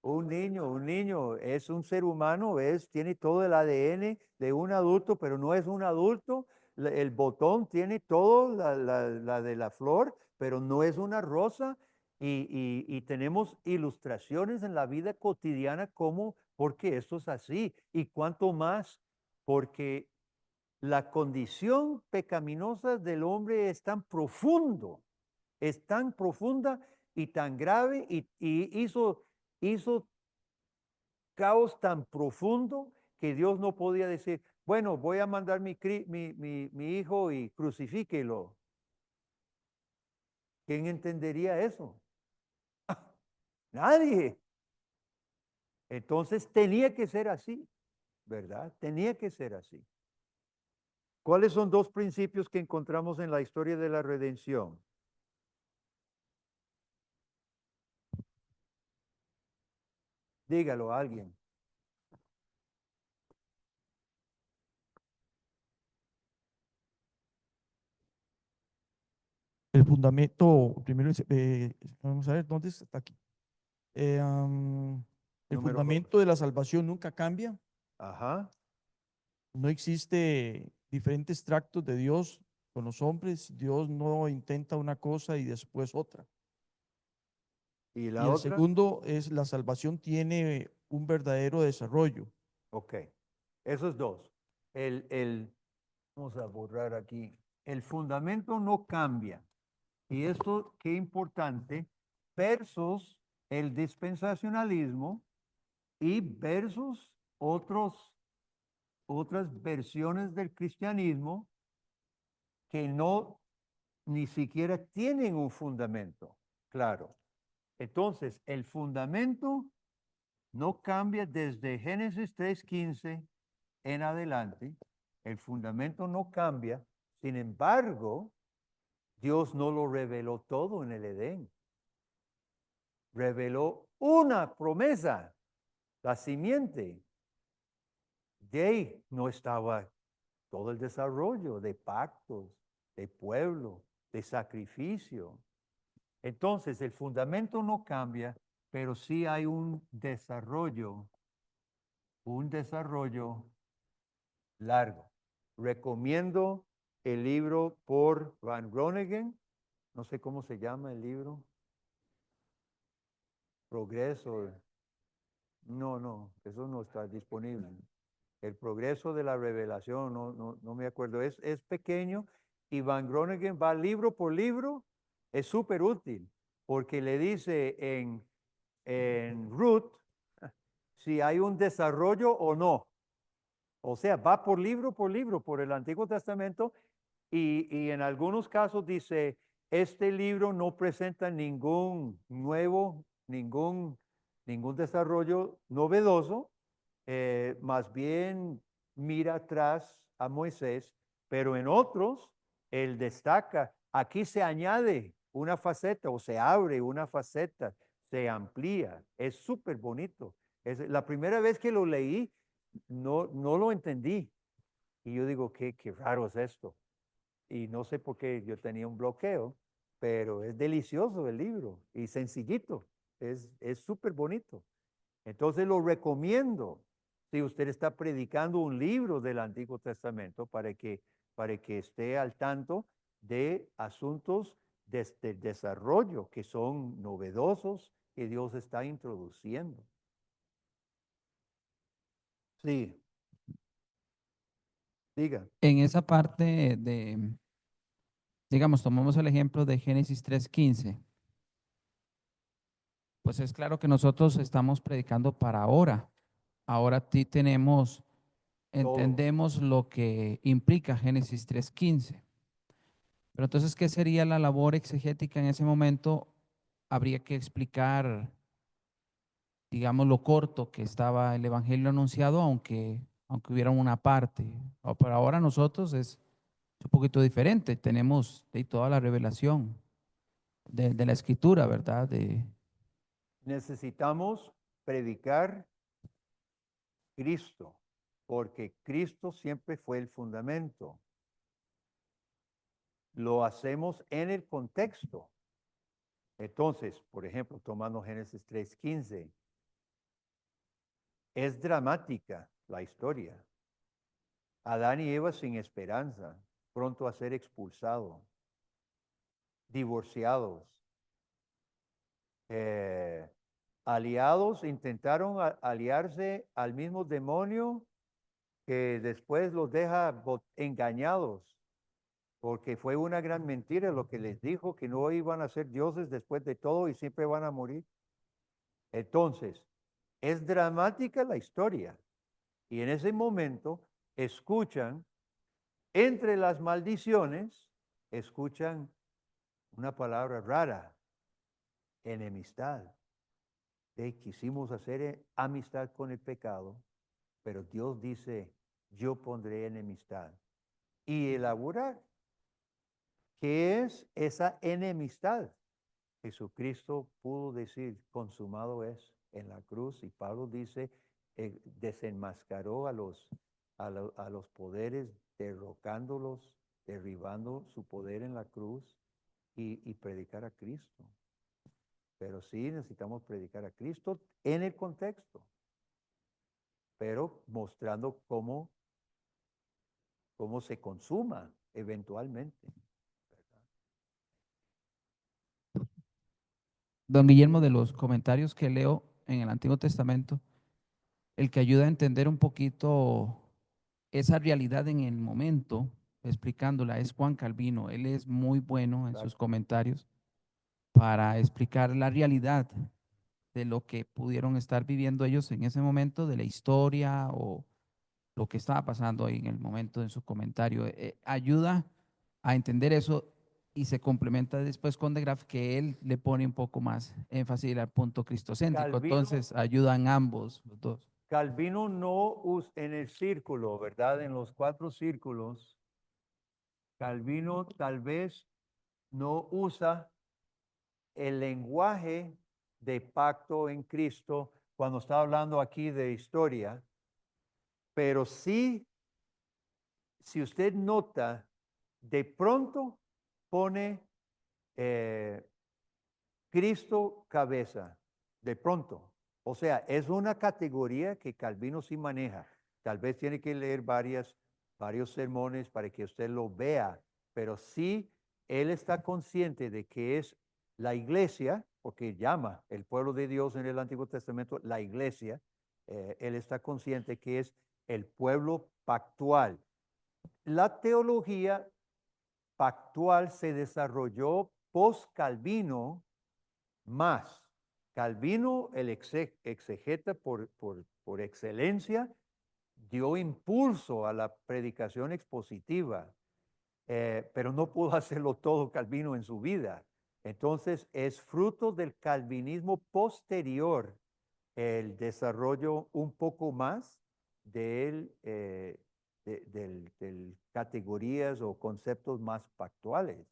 Un niño es un ser humano, tiene todo el ADN de un adulto, pero no es un adulto. El botón tiene todo la de la flor, pero no es una rosa. Y tenemos ilustraciones en la vida cotidiana como porque esto es así. Y cuánto más, porque la condición pecaminosa del hombre es tan profundo, es tan profunda y tan grave y hizo caos tan profundo que Dios no podía decir, bueno, voy a mandar mi hijo y crucifíquelo. ¿Quién entendería eso? Nadie. Entonces tenía que ser así, ¿verdad? Tenía que ser así. ¿Cuáles son dos principios que encontramos en la historia de la redención? Dígalo a alguien. El fundamento, primero, vamos a ver, ¿dónde está aquí? El Número fundamento de la salvación nunca cambia. Ajá. No existe diferentes tractos de Dios con los hombres. Dios no intenta una cosa y después otra. ¿Y Y la el otra? segundo es la salvación tiene un verdadero desarrollo. Ok. Esos dos. Vamos a borrar aquí. El fundamento no cambia. Y esto, qué importante, versus el dispensacionalismo y versus otras versiones del cristianismo que no ni siquiera tienen un fundamento. Claro. Entonces, el fundamento no cambia desde Génesis 3:15 en adelante. El fundamento no cambia. Sin embargo, Dios no lo reveló todo en el Edén. Reveló una promesa, la simiente. De ahí no estaba todo el desarrollo de pactos, de pueblo, de sacrificio. Entonces, el fundamento no cambia, pero sí hay un desarrollo largo. Recomiendo el libro por Van Groningen, no sé cómo se llama el libro. Progreso. No, eso no está disponible. El progreso de la revelación, no me acuerdo, es pequeño y Van Groningen va libro por libro, es súper útil porque le dice en Ruth si hay un desarrollo o no. O sea, va por libro por el Antiguo Testamento y en algunos casos dice, este libro no presenta ningún desarrollo novedoso, más bien mira atrás a Moisés, pero en otros él destaca, aquí se añade una faceta o se abre una faceta, se amplía, es súper bonito. La primera vez que lo leí, no lo entendí. Y yo digo, qué raro es esto. Y no sé por qué yo tenía un bloqueo, pero es delicioso el libro y sencillito, es súper bonito. Entonces lo recomiendo si usted está predicando un libro del Antiguo Testamento para que esté al tanto de asuntos de desarrollo que son novedosos que Dios está introduciendo. Sí. Diga. En esa parte de, digamos, tomamos el ejemplo de Génesis 3:15. Pues es claro que nosotros estamos predicando para ahora. Ahora sí tenemos, entendemos lo que implica Génesis 3:15. Pero entonces, ¿qué sería la labor exegética en ese momento? Habría que explicar, digamos, lo corto que estaba el Evangelio anunciado, aunque hubiera una parte. Pero ahora nosotros es un poquito diferente. Tenemos de toda la revelación de la Escritura, ¿verdad? Necesitamos predicar Cristo, porque Cristo siempre fue el fundamento. Lo hacemos en el contexto. Entonces, por ejemplo, tomando Génesis 3:15, es dramática la historia. Adán y Eva sin esperanza, pronto a ser expulsados, divorciados, aliados, intentaron aliarse al mismo demonio que después los deja engañados, porque fue una gran mentira lo que les dijo, que no iban a ser dioses después de todo y siempre van a morir. Entonces, es dramática la historia. Y en ese momento escuchan, entre las maldiciones, escuchan una palabra rara, enemistad. Quisimos hacer amistad con el pecado, pero Dios dice, yo pondré enemistad. Y elaborar, ¿qué es esa enemistad? Jesucristo pudo decir, consumado es en la cruz, y Pablo dice, desenmascaró a los poderes, derrocándolos, derribando su poder en la cruz y predicar a Cristo. Pero sí necesitamos predicar a Cristo en el contexto, pero mostrando cómo se consuma eventualmente. Don Guillermo, de los comentarios que leo en el Antiguo Testamento, el que ayuda a entender un poquito esa realidad en el momento, explicándola, es Juan Calvino. Él es muy bueno en sus comentarios para explicar la realidad de lo que pudieron estar viviendo ellos en ese momento, de la historia o lo que estaba pasando ahí en el momento en su comentario. Ayuda a entender eso y se complementa después con De Graaf, que él le pone un poco más énfasis al punto cristocéntrico. Entonces ayudan ambos, los dos. Calvino no en el círculo, ¿verdad? En los 4 círculos, Calvino tal vez no usa el lenguaje de pacto en Cristo cuando está hablando aquí de historia, pero sí, si usted nota, de pronto pone Cristo cabeza, de pronto. O sea, es una categoría que Calvino sí maneja. Tal vez tiene que leer varios sermones para que usted lo vea, pero sí, él está consciente de que es la iglesia, porque llama el pueblo de Dios en el Antiguo Testamento la iglesia. Él está consciente que es el pueblo pactual. La teología pactual se desarrolló post-Calvino más. Calvino, el exegeta por excelencia, dio impulso a la predicación expositiva, pero no pudo hacerlo todo Calvino en su vida. Entonces, es fruto del calvinismo posterior el desarrollo un poco más del categorías o conceptos más pactuales.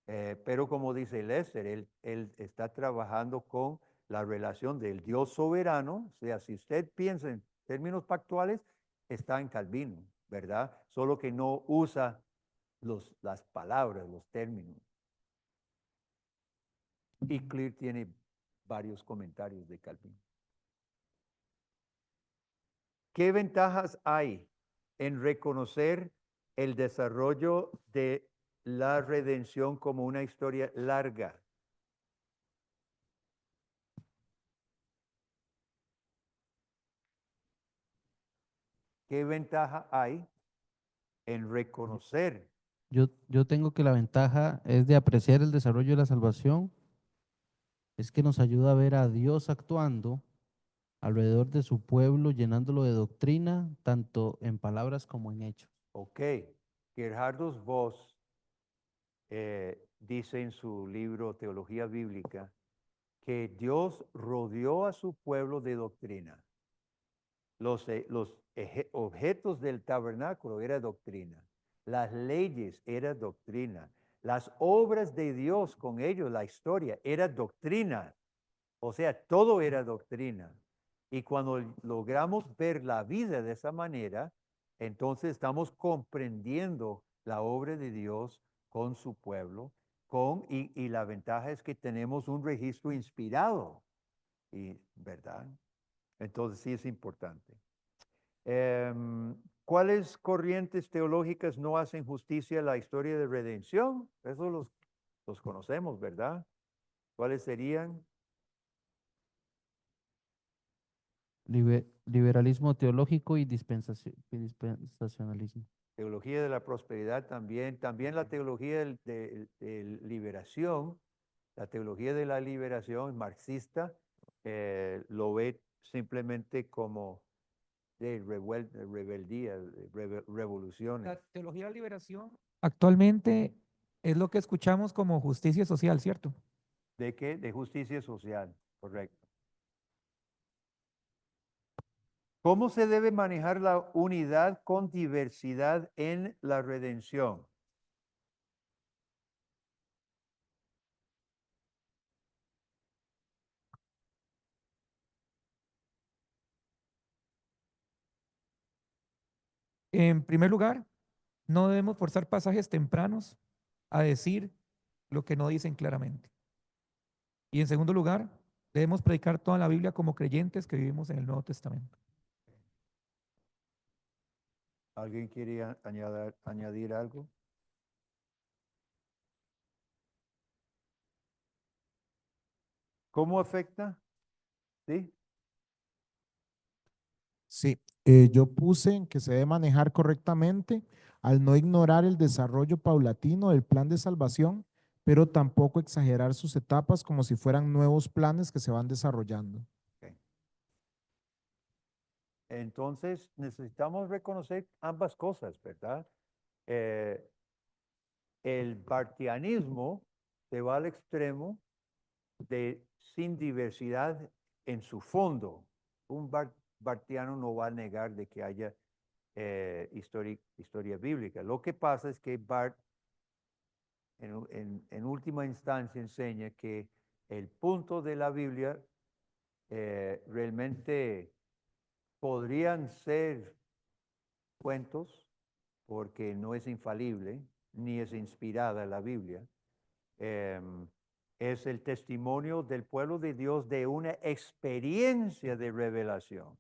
Pero como dice Lester, él está trabajando con la relación del Dios soberano. O sea, si usted piensa en términos pactuales, está en Calvino, ¿verdad? Solo que no usa las palabras, los términos. Y Clear tiene varios comentarios de Calvino. ¿Qué ventajas hay en reconocer el desarrollo de la redención como una historia larga? ¿Qué ventaja hay en reconocer? Yo tengo que la ventaja es de apreciar el desarrollo de la salvación, es que nos ayuda a ver a Dios actuando alrededor de su pueblo, llenándolo de doctrina, tanto en palabras como en hechos. Ok, Gerhardus Voss dice en su libro Teología Bíblica que Dios rodeó a su pueblo de doctrina. Los objetos del tabernáculo era doctrina. Las leyes era doctrina. Las obras de Dios con ellos, la historia, era doctrina. O sea, todo era doctrina. Y cuando logramos ver la vida de esa manera, entonces estamos comprendiendo la obra de Dios con su pueblo, y la ventaja es que tenemos un registro inspirado, ¿verdad? Entonces sí es importante. ¿Cuáles corrientes teológicas no hacen justicia a la historia de redención? Eso los conocemos, ¿verdad? ¿Cuáles serían? Liberalismo teológico y dispensacionalismo. Teología de la prosperidad también la teología de liberación, la teología de la liberación marxista lo ve simplemente como de rebeldía, revoluciones. La teología de la liberación actualmente es lo que escuchamos como justicia social, ¿cierto? ¿De qué? De justicia social, correcto. ¿Cómo se debe manejar la unidad con diversidad en la redención? En primer lugar, no debemos forzar pasajes tempranos a decir lo que no dicen claramente. Y en segundo lugar, debemos predicar toda la Biblia como creyentes que vivimos en el Nuevo Testamento. ¿Alguien quiere añadir algo? ¿Cómo afecta? ¿Sí? Sí, yo puse en que se debe manejar correctamente al no ignorar el desarrollo paulatino del plan de salvación, pero tampoco exagerar sus etapas como si fueran nuevos planes que se van desarrollando. Okay. Entonces, necesitamos reconocer ambas cosas, ¿verdad? El bartianismo se va al extremo de sin diversidad en su fondo. Un bartiano no va a negar de que haya historia bíblica. Lo que pasa es que Bart, en última instancia, enseña que el punto de la Biblia realmente podrían ser cuentos, porque no es infalible, ni es inspirada la Biblia. Es el testimonio del pueblo de Dios de una experiencia de revelación.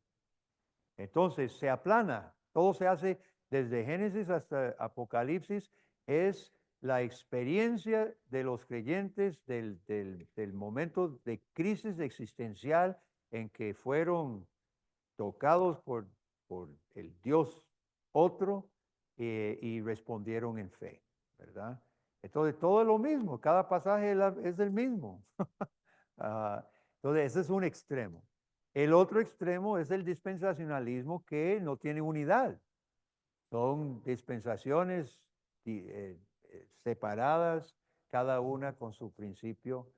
Entonces se aplana, todo se hace desde Génesis hasta Apocalipsis, es la experiencia de los creyentes del momento de crisis existencial en que fueron tocados por el Dios otro y respondieron en fe, ¿verdad? Entonces, todo es lo mismo, cada pasaje es el mismo. Entonces, ese es un extremo. El otro extremo es el dispensacionalismo que no tiene unidad. Son dispensaciones separadas, cada una con su principio.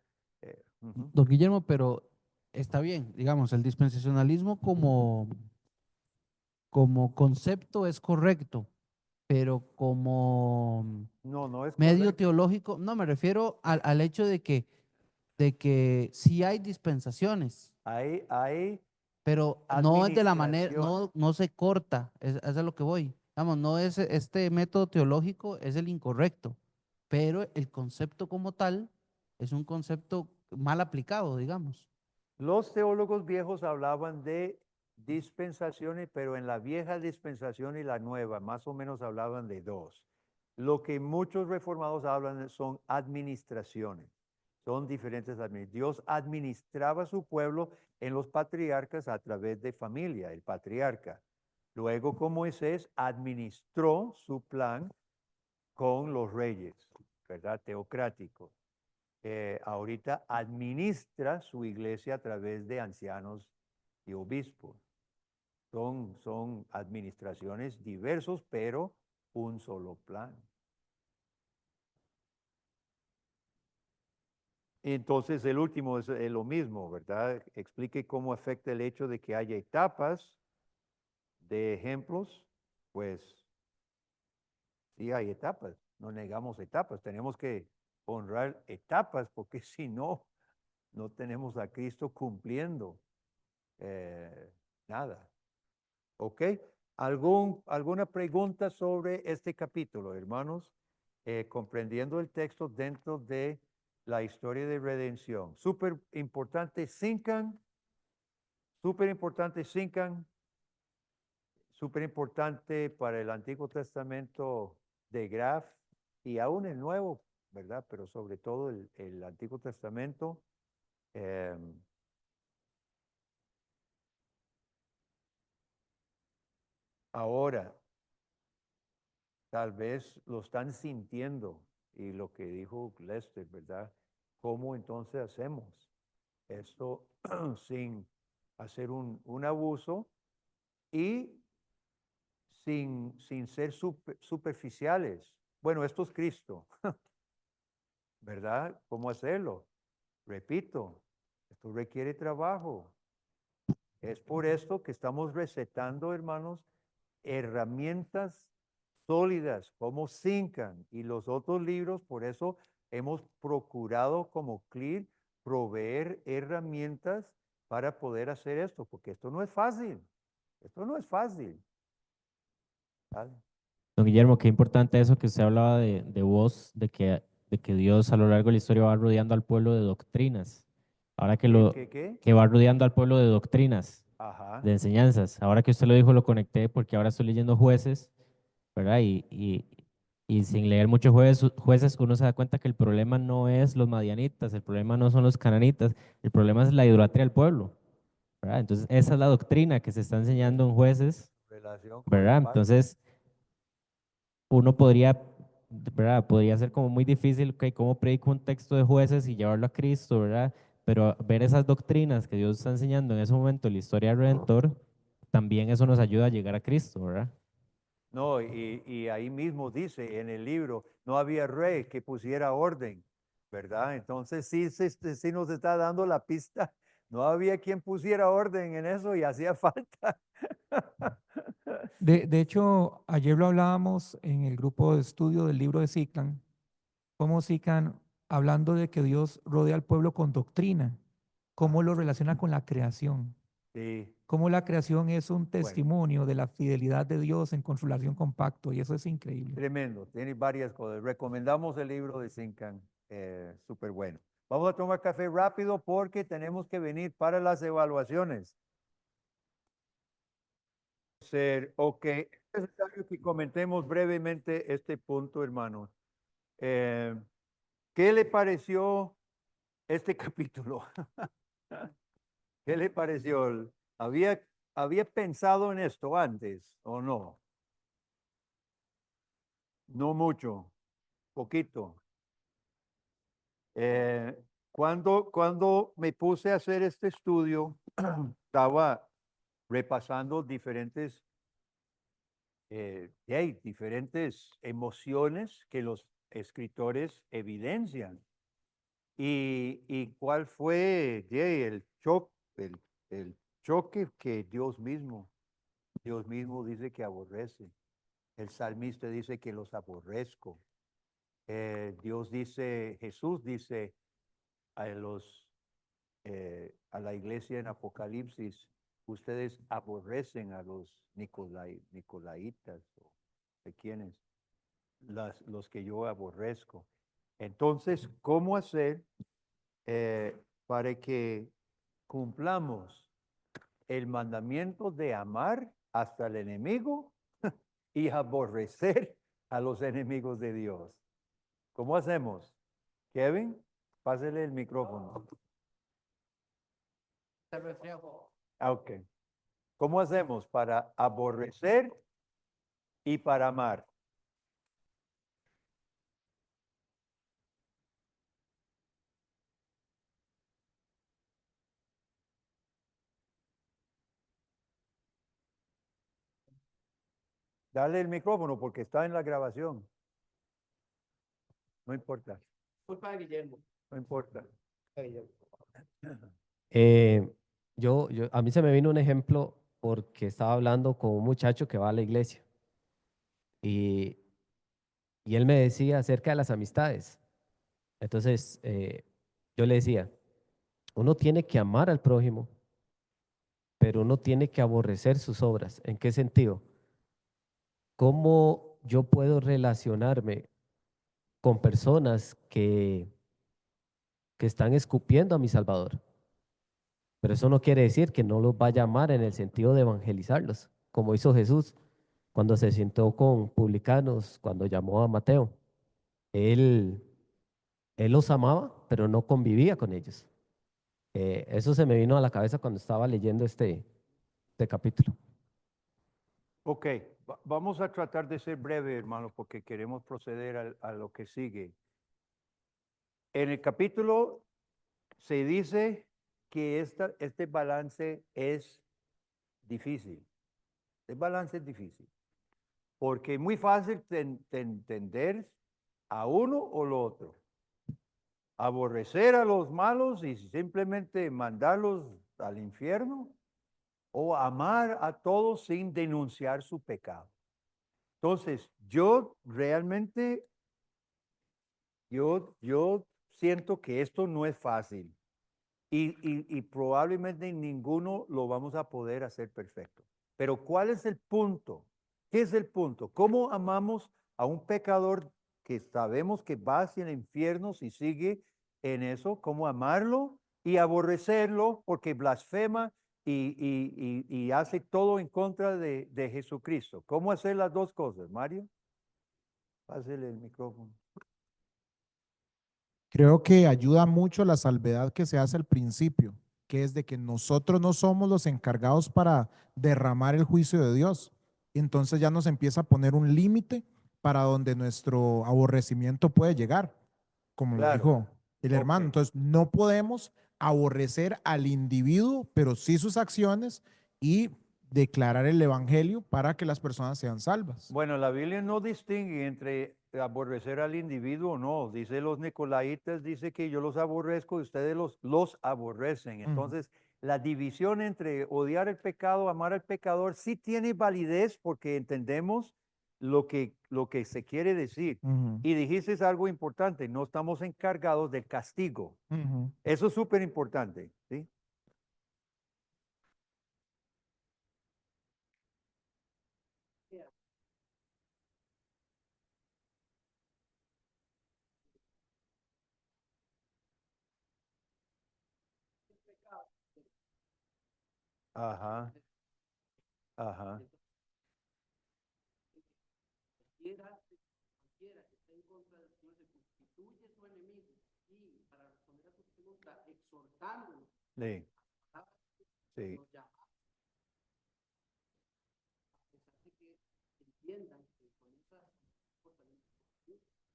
Don Guillermo, pero está bien, digamos, el dispensacionalismo como concepto es correcto, pero como No es medio correcto. teológico, no, me refiero al hecho de que sí hay dispensaciones, Hay pero no es de la manera, administración. no se corta, es a lo que voy. Vamos, no es este método teológico, es el incorrecto, pero el concepto como tal es un concepto mal aplicado, digamos. Los teólogos viejos hablaban de dispensaciones, pero en la vieja dispensación y la nueva, más o menos hablaban de dos. Lo que muchos reformados hablan son administraciones, son diferentes administraciones. Dios administraba su pueblo en los patriarcas a través de familia, el patriarca. Luego, como Moisés administró su plan con los reyes, ¿verdad? Teocrático. Ahorita administra su iglesia a través de ancianos y obispos. Son administraciones diversos, pero un solo plan. Entonces, el último es lo mismo, ¿verdad? Explique cómo afecta el hecho de que haya etapas de ejemplos. Pues sí hay etapas, no negamos etapas, tenemos que honrar etapas porque si no, no tenemos a Cristo cumpliendo nada. ¿Ok? ¿Alguna pregunta sobre este capítulo, hermanos? Comprendiendo el texto dentro de la historia de redención. Súper importante, Sincan. Súper importante, Sincan. Súper importante para el Antiguo Testamento de Graf y aún el Nuevo, ¿verdad? Pero sobre todo el Antiguo Testamento. Ahora, tal vez lo están sintiendo y lo que dijo Lester, ¿verdad? ¿Cómo entonces hacemos esto sin hacer un abuso y sin ser superficiales? Bueno, esto es Cristo, ¿verdad? ¿Cómo hacerlo? Repito, esto requiere trabajo. Es por esto que estamos recetando, hermanos, herramientas sólidas como Sincan y los otros libros. Por eso hemos procurado como CLIR proveer herramientas para poder hacer esto, porque esto no es fácil. Esto no es fácil. ¿Vale? Don Guillermo, qué importante eso que usted hablaba de vos, de que Dios a lo largo de la historia va rodeando al pueblo de doctrinas. Ahora que ¿Qué? que va rodeando al pueblo de doctrinas, Ajá. de enseñanzas. Ahora que usted lo dijo, lo conecté porque ahora estoy leyendo Jueces, ¿verdad? Y sin leer muchos jueces, uno se da cuenta que el problema no es los madianitas, el problema no son los cananitas, el problema es la idolatría del pueblo, ¿verdad? Entonces, esa es la doctrina que se está enseñando en Jueces, Relación con ¿verdad? el pacto. Entonces, uno podría, ¿verdad? Podría ser como muy difícil, ok, cómo predico un texto de Jueces y llevarlo a Cristo, ¿verdad? Pero ver esas doctrinas que Dios está enseñando en ese momento en la historia del Redentor, también eso nos ayuda a llegar a Cristo, ¿verdad? No, y ahí mismo dice en el libro, no había rey que pusiera orden, ¿verdad? Entonces sí nos está dando la pista. No había quien pusiera orden en eso y hacía falta. De hecho, ayer lo hablábamos en el grupo de estudio del libro de Siclan, cómo Siclan, hablando de que Dios rodea al pueblo con doctrina, cómo lo relaciona con la creación, Sí, cómo la creación es un bueno, testimonio de la fidelidad de Dios en consolación con pacto, y eso es increíble. tremendo. Tiene varias cosas. Recomendamos el libro de Sincan, súper bueno. Vamos a tomar café rápido porque tenemos que venir para las evaluaciones. Ok, es necesario que comentemos brevemente este punto, hermanos. ¿Qué le pareció este capítulo? ¿Qué le pareció? ¿Había pensado en esto antes o no? No mucho, poquito. Cuando me puse a hacer este estudio, estaba repasando diferentes emociones que los escritores evidencian. ¿Y cuál fue el choque que Dios mismo dice que aborrece? El salmista dice que los aborrezco. Jesús dice a la iglesia en Apocalipsis, ustedes aborrecen a los nicolaitas, o de quienes, los que yo aborrezco. Entonces, ¿cómo hacer para que cumplamos el mandamiento de amar hasta el enemigo y aborrecer a los enemigos de Dios? ¿Cómo hacemos? Kevin, pásele el micrófono. Ok. ¿Cómo hacemos para aborrecer y para amar? Dale el micrófono porque está en la grabación. No importa, Culpa de Guillermo. no importa. A mí se me vino un ejemplo porque estaba hablando con un muchacho que va a la iglesia y, y él me decía acerca de las amistades. Entonces, yo le decía, uno tiene que amar al prójimo, pero uno tiene que aborrecer sus obras. ¿En qué sentido? ¿Cómo yo puedo relacionarme con personas que están escupiendo a mi Salvador? Pero eso no quiere decir que no los vaya a amar en el sentido de evangelizarlos, como hizo Jesús cuando se sentó con publicanos, cuando llamó a Mateo. Él, él los amaba, pero no convivía con ellos. Eso se me vino a la cabeza cuando estaba leyendo este capítulo. Ok, vamos a tratar de ser breve, hermanos, porque queremos proceder a lo que sigue. En el capítulo se dice que este balance es difícil. El balance es difícil, porque es muy fácil entender a uno o lo otro. Aborrecer a los malos y simplemente mandarlos al infierno, o amar a todos sin denunciar su pecado. Entonces, yo realmente, yo siento que esto no es fácil y probablemente ninguno lo vamos a poder hacer perfecto. Pero ¿cuál es el punto? ¿Qué es el punto? ¿Cómo amamos a un pecador que sabemos que va hacia el infierno si sigue en eso? ¿Cómo amarlo y aborrecerlo porque blasfema y hace todo en contra de Jesucristo? ¿Cómo hacer las dos cosas, Mario? Pásale el micrófono. Creo que ayuda mucho la salvedad que se hace al principio, que es de que nosotros no somos los encargados para derramar el juicio de Dios. Entonces ya nos empieza a poner un límite para donde nuestro aborrecimiento puede llegar, como lo Claro. dijo el hermano. Ok. Entonces no podemos aborrecer al individuo, pero sí sus acciones y declarar el evangelio para que las personas sean salvas. Bueno, la Biblia no distingue entre aborrecer al individuo, no. Dice los nicolaitas, dice que yo los aborrezco y ustedes los aborrecen. Entonces, la división entre odiar el pecado, amar al pecador, sí tiene validez porque entendemos lo que se quiere decir. Y dijiste algo importante, no estamos encargados del castigo. Eso es súper importante, ¿sí? Ajá, ajá. Cualquiera que esté en contra del Señor se constituye su enemigo. Y para responder a su pregunta, exhortándolo. Sí, sí. Los llama a pesar de que entiendan que con esas cosas.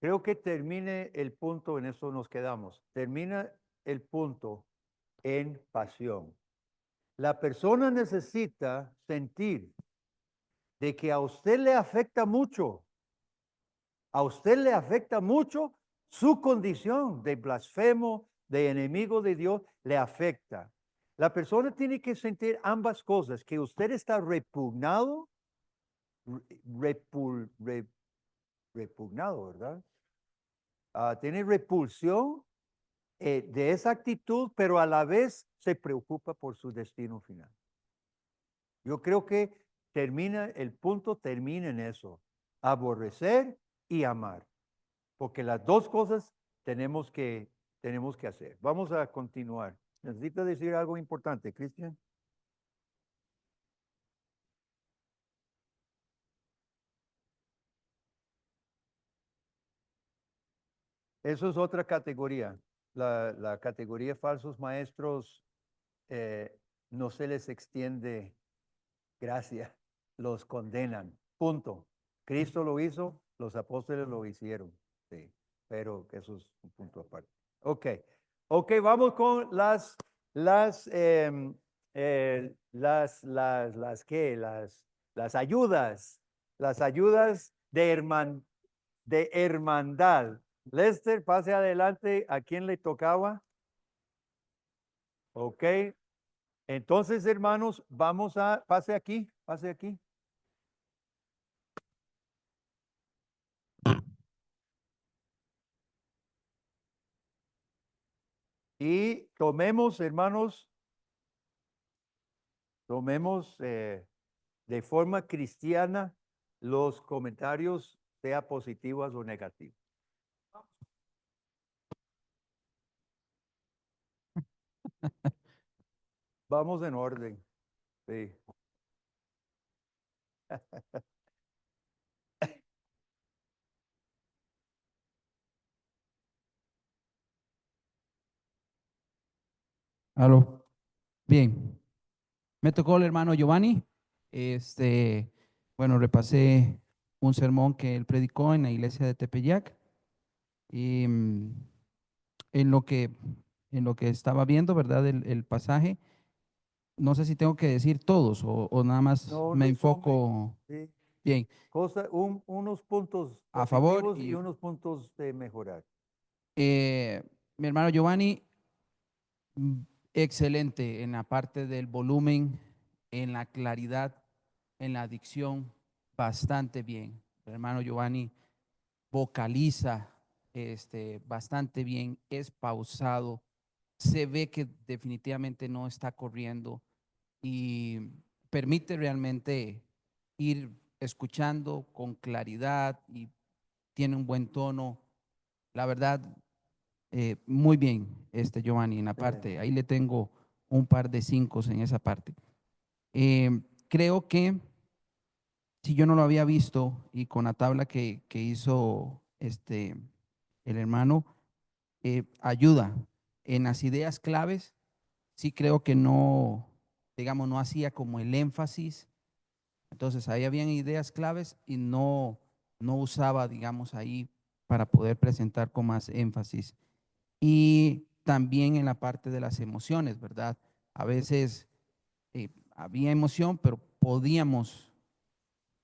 Creo que termine el punto, en eso nos quedamos. Termina el punto en pasión. La persona necesita sentir de que a usted le afecta mucho. A usted le afecta mucho su condición de blasfemo, de enemigo de Dios, le afecta. La persona tiene que sentir ambas cosas, que usted está repugnado, repugnado, ¿verdad? Tiene repulsión de esa actitud, pero a la vez se preocupa por su destino final. Yo creo que el punto termina en eso, aborrecer y amar, porque las dos cosas tenemos que hacer. Vamos a continuar. ¿Necesita decir algo importante, Cristian? Eso es otra categoría. La categoría falsos maestros no se les extiende Gracias. Los condenan. Punto. Cristo lo hizo, los apóstoles lo hicieron. Sí, pero eso es un punto aparte. Ok. Ok, vamos con las ayudas. Las ayudas de hermandad. Lester, pase adelante. ¿A quién le tocaba? Ok. Entonces, hermanos, pase aquí, pase aquí. Y tomemos, hermanos, de forma cristiana los comentarios, sea positivos o negativos. Vamos en orden. Sí. Aló. Bien. Me tocó el hermano Giovanni. Bueno, repasé un sermón que él predicó en la iglesia de Tepeyac. Y en lo que, en lo que estaba viendo, ¿verdad? El pasaje, no sé si tengo que decir todos o nada más No, me resumen, enfoco. sí. Bien, Unos puntos a favor positivos y y unos puntos de mejorar. mi hermano Giovanni, excelente en la parte del volumen, en la claridad, en la dicción, bastante bien. El hermano Giovanni vocaliza bastante bien, es pausado, se ve que definitivamente no está corriendo y permite realmente ir escuchando con claridad y tiene un buen tono. La verdad, muy bien, Giovanni, en la parte. Ahí le tengo un par de cinco en esa parte. Creo que si yo no lo había visto y con la tabla que hizo el hermano, ayuda en las ideas claves. Sí creo que no, digamos, no hacía como el énfasis. Entonces ahí habían ideas claves y no usaba, digamos, ahí para poder presentar con más énfasis. Y también en la parte de las emociones, ¿verdad? A veces había emoción, pero podíamos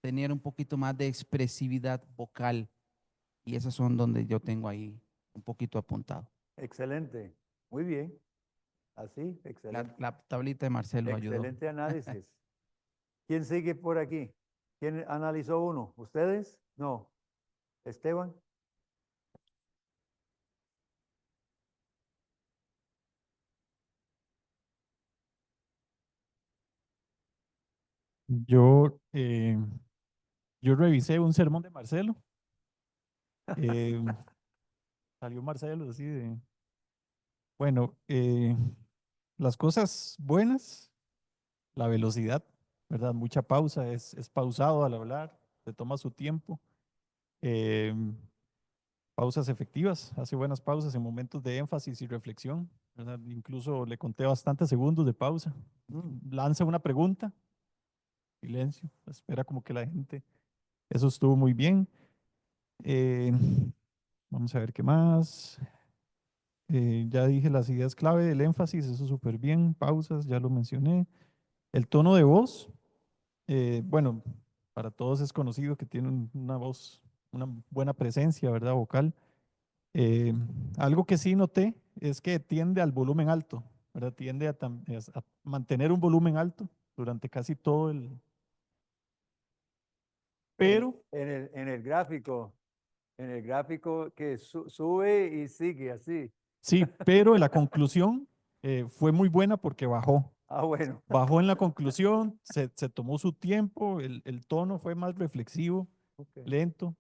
tener un poquito más de expresividad vocal y esas son donde yo tengo ahí un poquito apuntado. Excelente. Muy bien. Así, excelente. La tablita de Marcelo ayudó. Excelente análisis. ¿Quién sigue por aquí? ¿Quién analizó uno? ¿Ustedes? No. ¿Esteban? Yo, yo revisé un sermón de Marcelo. Salió Marcelo así de, bueno, las cosas buenas, la velocidad, ¿verdad? Mucha pausa, es pausado al hablar, se toma su tiempo. eh, Pausas efectivas, hace buenas pausas en momentos de énfasis y reflexión, ¿verdad? Incluso le conté bastantes segundos de pausa. Lanza una pregunta, silencio, espera como que la gente, eso estuvo muy bien. Eh, Vamos a ver qué más. Ya dije las ideas clave, el énfasis, eso súper bien, pausas, ya lo mencioné. El tono de voz, bueno, para todos es conocido que tiene una voz, una buena presencia, ¿verdad? Vocal. Eh, Algo que sí noté es que tiende al volumen alto, ¿verdad? Tiende a mantener un volumen alto durante casi todo el... Pero En el gráfico que sube y sigue así. sí, pero la conclusión fue muy buena porque bajó. Ah, bueno. Bajó en la conclusión, se tomó su tiempo, el tono fue más reflexivo, Okay. lento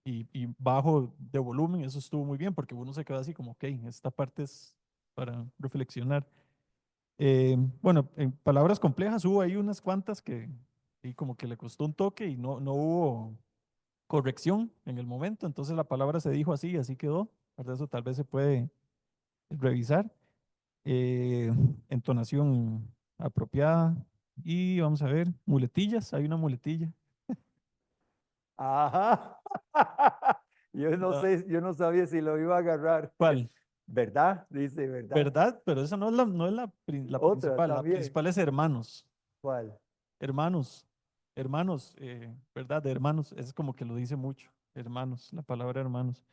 y bajo de volumen. Eso estuvo muy bien porque uno se queda así como, ok, esta parte es para reflexionar. Bueno, en palabras complejas hubo ahí unas cuantas que y como que le costó un toque y no hubo corrección en el momento, entonces la palabra se dijo así, así quedó. ¿Verdad? Eso tal vez se puede revisar. Entonación apropiada, Y vamos a ver, muletillas, hay una muletilla. Ajá. Yo no La- sé, yo no sabía si lo iba a agarrar. ¿Cuál? ¿Verdad? Dice, ¿verdad? ¿Verdad? Pero esa no es la Otra principal. La también. principal es hermanos. ¿Cuál? Hermanos. Hermanos. ¿Verdad? De hermanos. Es como que lo dice mucho. Hermanos. La palabra hermanos.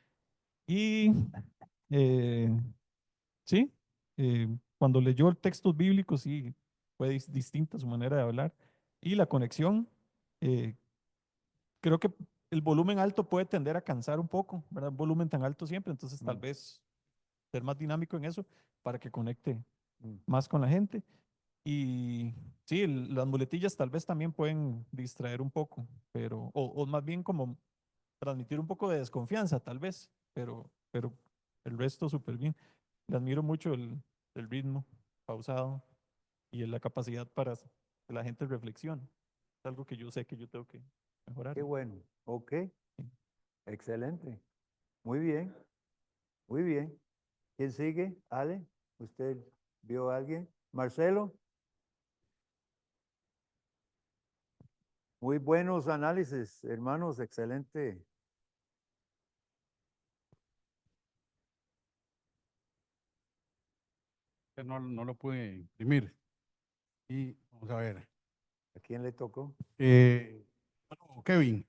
Y eh, sí, cuando leyó textos bíblicos, sí, fue distinta su manera de hablar. Y la conexión, eh, creo que el volumen alto puede tender a cansar un poco, ¿verdad? Un volumen tan alto siempre, entonces tal Mm. vez ser más dinámico en eso para que conecte Mm. más con la gente. Y sí, las muletillas tal vez también pueden distraer un poco, pero, o más bien como transmitir un poco de desconfianza, tal vez, pero el resto súper bien. Le admiro mucho el ritmo pausado y la capacidad para que la gente reflexione. Es algo que yo sé que yo tengo que mejorar. Qué bueno. Ok. Sí. Excelente. Muy bien. Muy bien. ¿Quién sigue? Ale, ¿usted vio a alguien? Marcelo. Muy buenos análisis, hermanos. Excelente. No lo pude imprimir. Y vamos a ver. ¿A quién le tocó? Bueno, Kevin.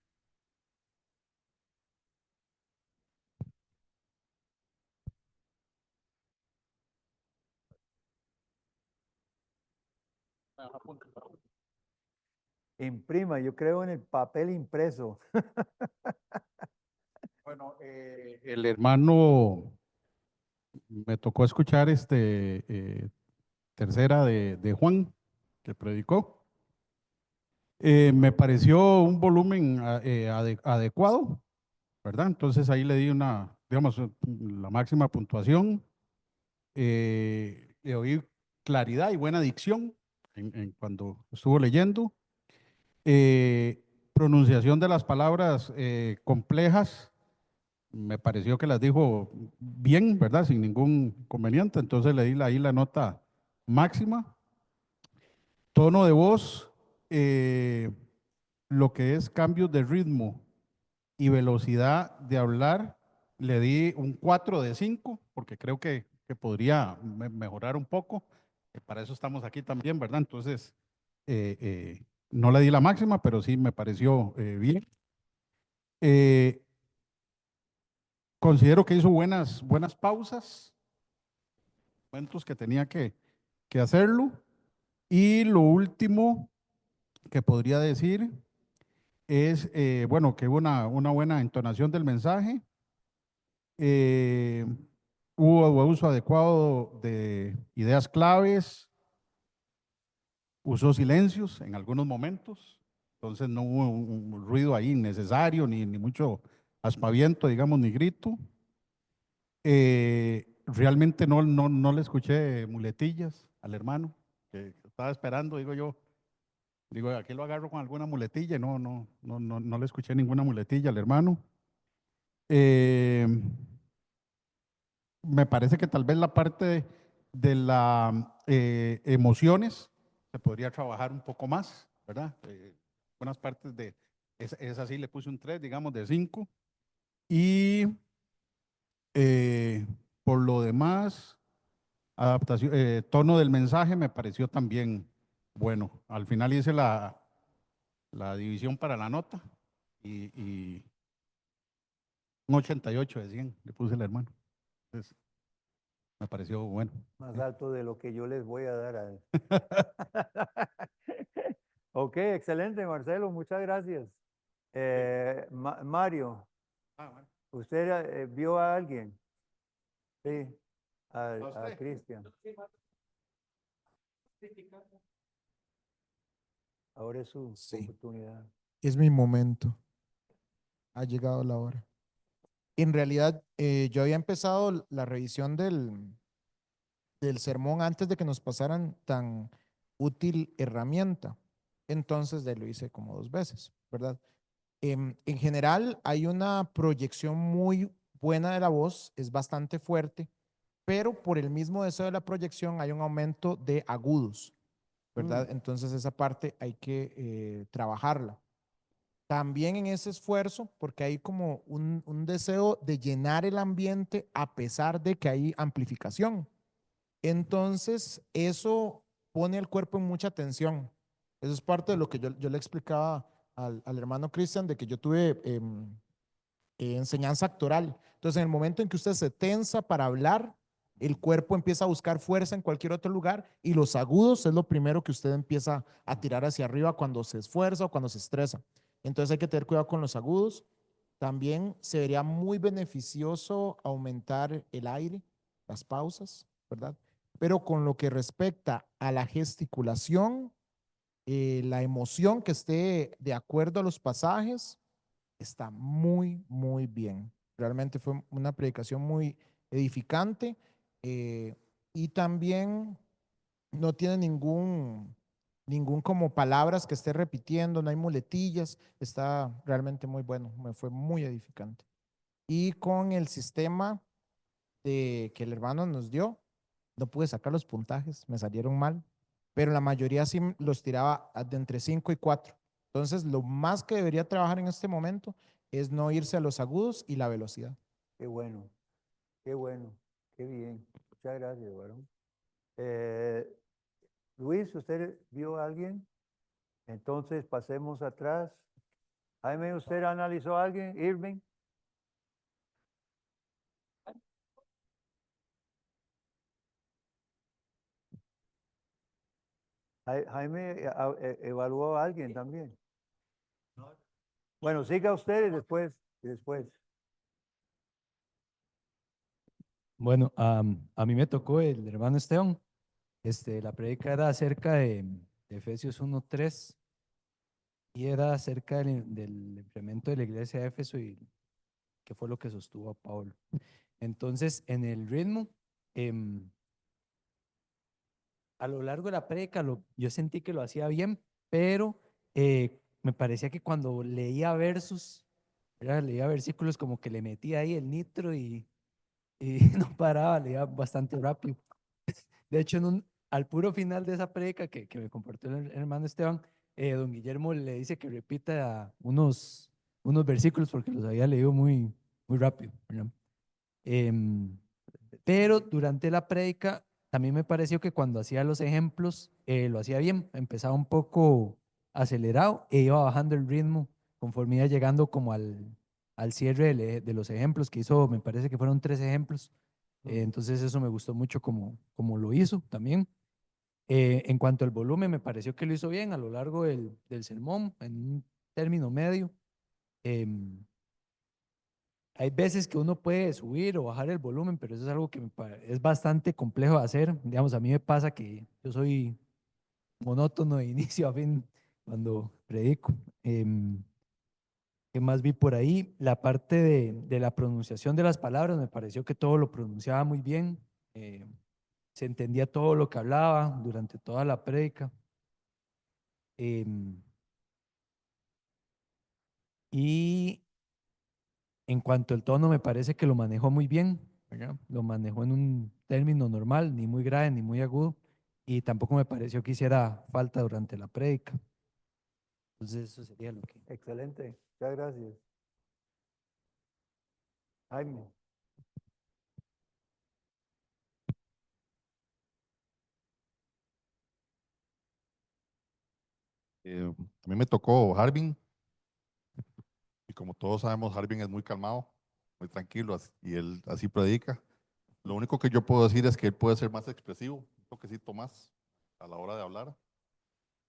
Imprima, yo creo en el papel impreso. Bueno, el hermano me tocó escuchar tercera de Juan, que predicó. Me pareció un volumen adecuado, ¿verdad? Entonces ahí le di digamos, la máxima puntuación. Le oí claridad y buena dicción cuando estuvo leyendo. Pronunciación de las palabras complejas, me pareció que las dijo bien, ¿verdad? Sin ningún inconveniente. Entonces le di ahí la nota máxima. Tono de voz, lo que es cambios de ritmo y velocidad de hablar, le di un 4 de 5, porque creo que podría mejorar un poco. Para eso estamos aquí también, ¿verdad? Entonces, no le di la máxima, pero sí me pareció bien. Considero que hizo buenas pausas, momentos que tenía que hacerlo. Y lo último que podría decir es, bueno, que hubo una buena entonación del mensaje. Hubo uso adecuado de ideas claves, usó silencios en algunos momentos, entonces no hubo un ruido ahí innecesario, ni mucho aspaviento, digamos, ni grito. Realmente no le escuché muletillas al hermano, que estaba esperando, digo yo, aquí lo agarro con alguna muletilla, y no le escuché ninguna muletilla al hermano. Me parece que tal vez la parte de las emociones se podría trabajar un poco más, ¿verdad? Buenas partes esa sí le puse un 3, digamos, de 5. Y por lo demás, adaptación, tono del mensaje me pareció también bueno. Al final hice la división para la nota y un 88 de 100 le puse el hermano. Entonces, me pareció bueno. Más alto de lo que yo les voy a dar a él. Ok, excelente, Marcelo. Muchas gracias. Mario, Bueno. ¿usted vio a alguien? Sí, a Cristian. Ahora es su Sí. oportunidad. Es mi momento. Ha llegado la hora. En realidad, yo había empezado la revisión del sermón antes de que nos pasaran tan útil herramienta. Entonces, lo hice como 2 veces, ¿verdad? En general, hay una proyección muy buena de la voz, es bastante fuerte, pero por el mismo deseo de la proyección hay un aumento de agudos, ¿verdad? Entonces esa parte hay que trabajarla. También en ese esfuerzo, porque hay como un deseo de llenar el ambiente a pesar de que hay amplificación. Entonces, eso pone al cuerpo en mucha tensión. Eso es parte de lo que yo le explicaba al hermano Cristian, de que yo tuve enseñanza actoral. Entonces, en el momento en que usted se tensa para hablar, el cuerpo empieza a buscar fuerza en cualquier otro lugar y los agudos es lo primero que usted empieza a tirar hacia arriba cuando se esfuerza o cuando se estresa. Entonces hay que tener cuidado con los agudos. También se vería muy beneficioso aumentar el aire, las pausas, ¿verdad? Pero con lo que respecta a la gesticulación, la emoción que esté de acuerdo a los pasajes, está muy, muy bien. Realmente fue una predicación muy edificante y también no tiene ningún como palabras que esté repitiendo, no hay muletillas, está realmente muy bueno, me fue muy edificante. Y con el sistema que el hermano nos dio, no pude sacar los puntajes, me salieron mal, pero la mayoría sí los tiraba de entre 5 y 4. Entonces, lo más que debería trabajar en este momento es no irse a los agudos y la velocidad. Qué bueno, qué bien. Muchas gracias, varón. Luis, ¿usted vio a alguien? Entonces pasemos atrás. Jaime, ¿usted analizó a alguien? Irving. Jaime evaluó a alguien también. Bueno, siga usted y después. Bueno, a mí me tocó el hermano Esteban. La prédica era acerca de Efesios 1:3 y era acerca del incremento de la iglesia de Éfeso y qué fue lo que sostuvo a Pablo. Entonces, en el ritmo, a lo largo de la prédica, yo sentí que lo hacía bien, pero me parecía que cuando leía versos, leía versículos como que le metía ahí el nitro y no paraba, leía bastante rápido. De hecho, al puro final de esa prédica que me compartió el hermano Esteban, don Guillermo le dice que repita unos versículos porque los había leído muy, muy rápido, ¿verdad? Pero durante la prédica también me pareció que cuando hacía los ejemplos lo hacía bien, empezaba un poco acelerado e iba bajando el ritmo conforme iba llegando como al cierre de los ejemplos que hizo, me parece que fueron 3 ejemplos. Entonces eso me gustó mucho como lo hizo también. En cuanto al volumen, me pareció que lo hizo bien a lo largo del sermón, en un término medio. Em, Hay veces que uno puede subir o bajar el volumen, pero eso es algo que es bastante complejo de hacer. Digamos, a mí me pasa que yo soy monótono de inicio a fin cuando predico. ¿Qué más vi por ahí? La parte de la pronunciación de las palabras, me pareció que todo lo pronunciaba muy bien. Se entendía todo lo que hablaba durante toda la prédica. Em, y en cuanto al tono, me parece que lo manejó muy bien, ¿verdad? Lo manejó en un término normal, ni muy grave ni muy agudo, y tampoco me pareció que hiciera falta durante la prédica. Entonces, eso sería lo que. Excelente, muchas gracias. Jaime. A mí me tocó Harvin, y como todos sabemos, Harvin es muy calmado, muy tranquilo, y él así predica. Lo único que yo puedo decir es que él puede ser más expresivo, un toquecito más a la hora de hablar,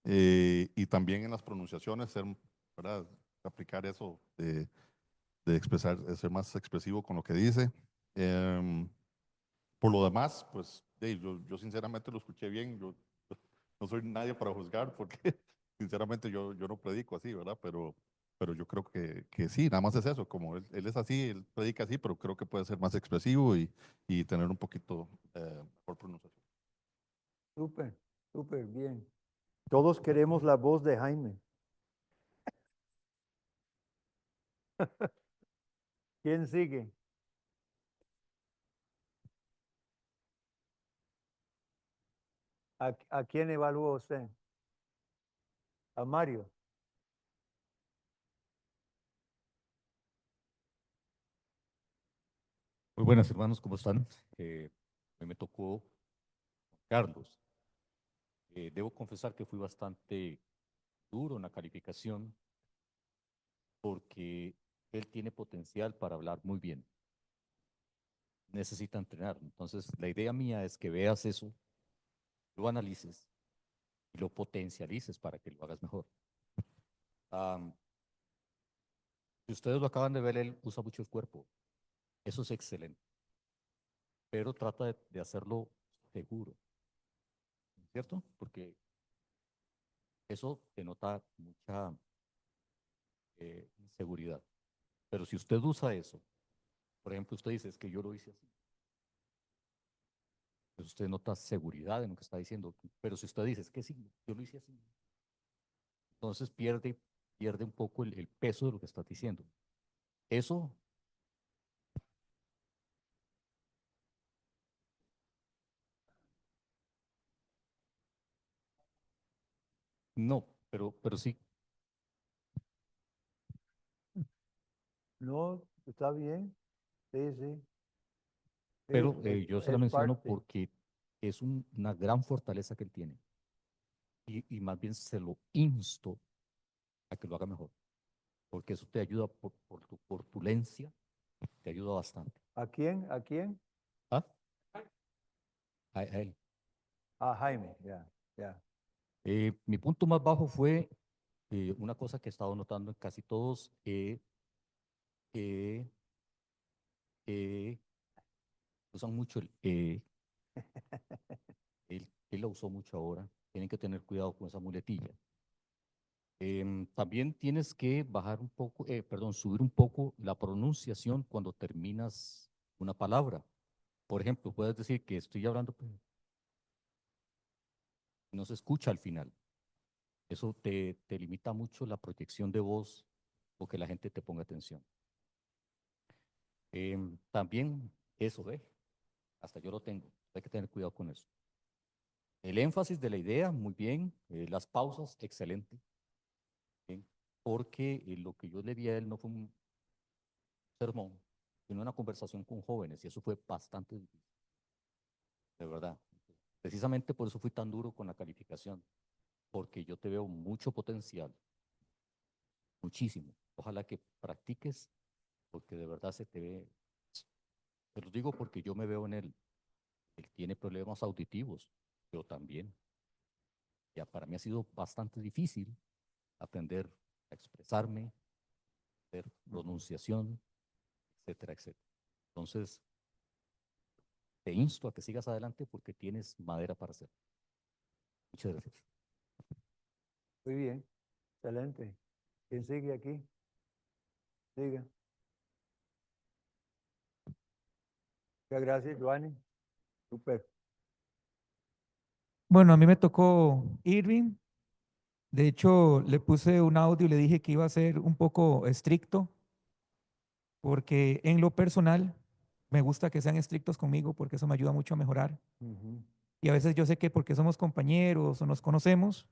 y también en las pronunciaciones, ¿verdad? Aplicar eso de expresar, de ser más expresivo con lo que dice. Por lo demás, pues yo sinceramente lo escuché bien. Yo no soy nadie para juzgar porque sinceramente yo no predico así, ¿verdad? Pero yo creo que sí, nada más es eso, como él es así, él predica así, pero creo que puede ser más expresivo y tener un poquito mejor pronunciación. Súper, súper bien. Todos queremos la voz de Jaime. ¿Quién sigue? ¿A quién evalúa usted? A Mario. Muy buenas, hermanos, ¿cómo están? Hoy me tocó Carlos. Debo confesar que fui bastante duro en la calificación porque él tiene potencial para hablar muy bien. Necesita entrenar. Entonces, la idea mía es que veas eso, lo analices y lo potencialices para que lo hagas mejor. Si ustedes lo acaban de ver, él usa mucho el cuerpo. Eso es excelente. Pero trata de hacerlo seguro, ¿cierto? Porque eso denota mucha inseguridad. Pero si usted usa eso, por ejemplo, usted dice, es que yo lo hice así. Pues usted nota seguridad en lo que está diciendo. Pero si usted dice, es que sí, yo lo hice así. Entonces pierde un poco el peso de lo que está diciendo. Eso no, pero sí. No, está bien. Sí, sí. Sí, Pero yo se la es menciono parte. porque es una gran fortaleza que él tiene. Y más bien se lo insto a que lo haga mejor. Porque eso te ayuda por tu corpulencia, te ayuda bastante. ¿A quién? ¿A quién? ¿Ah? A él. A Jaime, ya, ya. Mi punto más bajo fue una cosa que he estado notando en casi todos. Usan mucho él lo usó mucho ahora. Tienen que tener cuidado con esa muletilla. También tienes que bajar un poco, perdón, subir un poco la pronunciación cuando terminas una palabra. Por ejemplo, puedes decir que estoy hablando, pero no se escucha al final. Eso te limita mucho la proyección de voz o que la gente te ponga atención. También eso, hasta yo lo tengo. Hay que tener cuidado con eso. El énfasis de la idea, muy bien. Las pausas, excelente. Bien, porque lo que yo le di a él no fue un sermón, sino una conversación con jóvenes, y eso fue bastante difícil, de verdad. Precisamente por eso fui tan duro con la calificación, porque yo te veo mucho potencial, muchísimo. Ojalá que practiques, porque de verdad se te ve. Te lo digo porque yo me veo en él. Él tiene problemas auditivos, yo también. Ya para mí ha sido bastante difícil aprender a expresarme, hacer pronunciación, etcétera, etcétera. Entonces, te insto a que sigas adelante porque tienes madera para hacerlo. Muchas gracias. Muy bien, excelente. ¿Quién sigue aquí? Siga. Muchas gracias, Joanny. Súper. Bueno, a mí me tocó Irving. De hecho, le puse un audio y le dije que iba a ser un poco estricto, porque en lo personal me gusta que sean estrictos conmigo porque eso me ayuda mucho a mejorar. Ujú. Y a veces yo sé que porque somos compañeros o nos conocemos,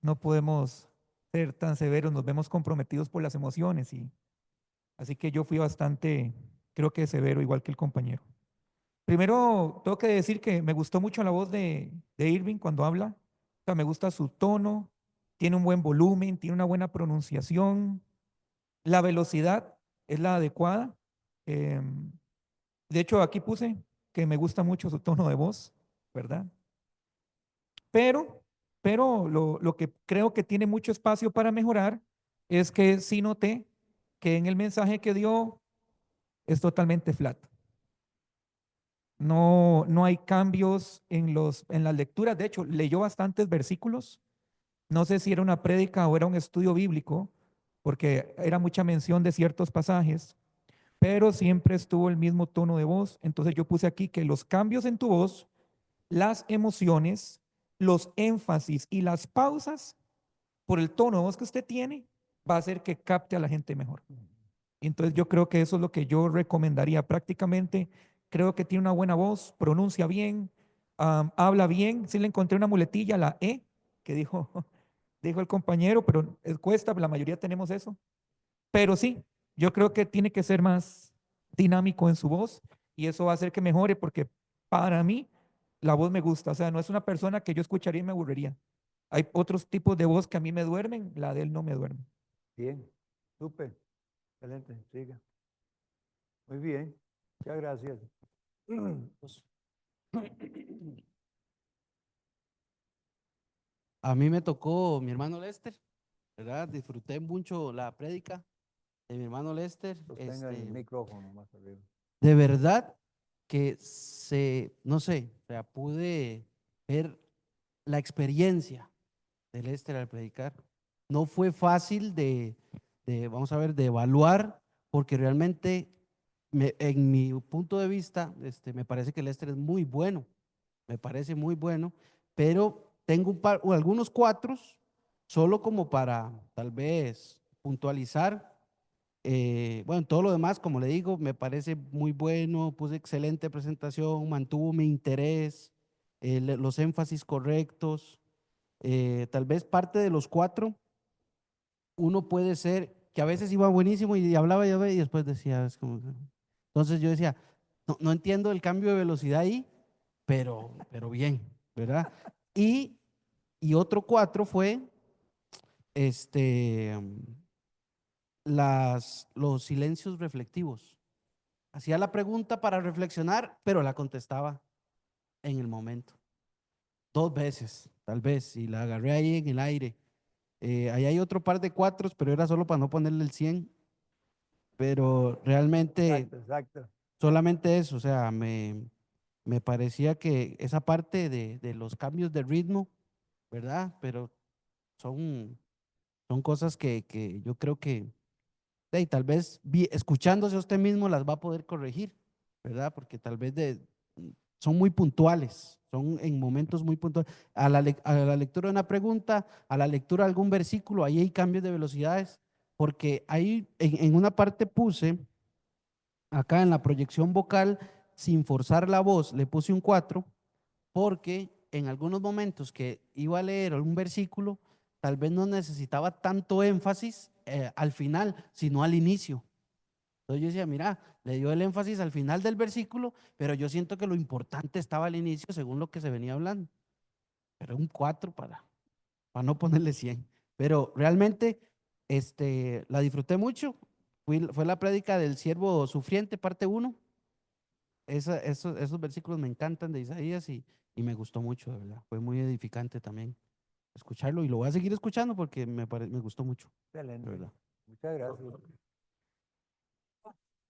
no podemos ser tan severos, nos vemos comprometidos por las emociones. Y así que yo fui bastante, creo que severo, igual que el compañero. Primero, tengo que decir que me gustó mucho la voz de Irving cuando habla. O sea, me gusta su tono, tiene un buen volumen, tiene una buena pronunciación. La velocidad es la adecuada. De hecho, aquí puse que me gusta mucho su tono de voz, ¿verdad? Pero lo que creo que tiene mucho espacio para mejorar es que sí noté que en el mensaje que dio es totalmente flat. No hay cambios en las lecturas. De hecho, leyó bastantes versículos. No sé si era una prédica o era un estudio bíblico, porque era mucha mención de ciertos pasajes, pero siempre estuvo el mismo tono de voz. Entonces yo puse aquí que los cambios en tu voz, las emociones, los énfasis y las pausas, por el tono de voz que usted tiene, va a hacer que capte a la gente mejor. Entonces yo creo que eso es lo que yo recomendaría prácticamente. Creo que tiene una buena voz, pronuncia bien, habla bien. Sí le encontré una muletilla, la E, que dijo dijo el compañero, pero cuesta, la mayoría tenemos eso. Pero sí, yo creo que tiene que ser más dinámico en su voz y eso va a hacer que mejore porque para mí la voz me gusta, o sea, no es una persona que yo escucharía y me aburriría. Hay otros tipos de voz que a mí me duermen, la de él no me duerme. Bien, súper, excelente, siga. Muy bien, muchas gracias. A mí me tocó mi hermano Lester, ¿verdad? Disfruté mucho la prédica de mi hermano Lester. Sostenga el micrófono más arriba. De verdad que no sé, o sea, pude ver la experiencia de Lester al predicar. No fue fácil vamos a ver, de evaluar, porque realmente, en mi punto de vista, me parece que Lester es muy bueno, me parece muy bueno, pero tengo algunos cuatros, solo como para tal vez puntualizar. Bueno, todo lo demás, como le digo, me parece muy bueno, puse excelente presentación, mantuvo mi interés, los énfasis correctos. Tal vez parte de los cuatro, uno puede ser que a veces iba buenísimo y hablaba y después decía, es como entonces yo decía, no, no entiendo el cambio de velocidad ahí, pero bien, ¿verdad? Y otro cuatro fue este, los silencios reflectivos. Hacía la pregunta para reflexionar, pero la contestaba en el momento. 2 veces, tal vez, y la agarré ahí en el aire. Ahí hay otro par de cuatros, pero era solo para no ponerle el 100. Pero realmente Exacto. solamente eso, o sea, me parecía que esa parte de los cambios de ritmo, ¿verdad? Pero son cosas que yo creo que tal vez escuchándose a usted mismo las va a poder corregir, ¿verdad? Porque tal vez son muy puntuales, son en momentos muy puntuales. A la lectura de una pregunta, a la lectura de algún versículo, ahí hay cambios de velocidades, porque ahí en una parte puse, acá en la proyección vocal, sin forzar la voz, le puse un 4, porque en algunos momentos que iba a leer algún versículo, tal vez no necesitaba tanto énfasis al final, sino al inicio. Entonces yo decía, mira, le dio el énfasis al final del versículo, pero yo siento que lo importante estaba al inicio según lo que se venía hablando. Pero un 4 para no ponerle 100. Pero realmente la disfruté mucho. Fue la prédica del siervo sufriente, parte 1. Esos versículos me encantan de Isaías y me gustó mucho, de verdad. Fue muy edificante también escucharlo y lo voy a seguir escuchando porque me gustó mucho. Excelente. De verdad. Muchas gracias.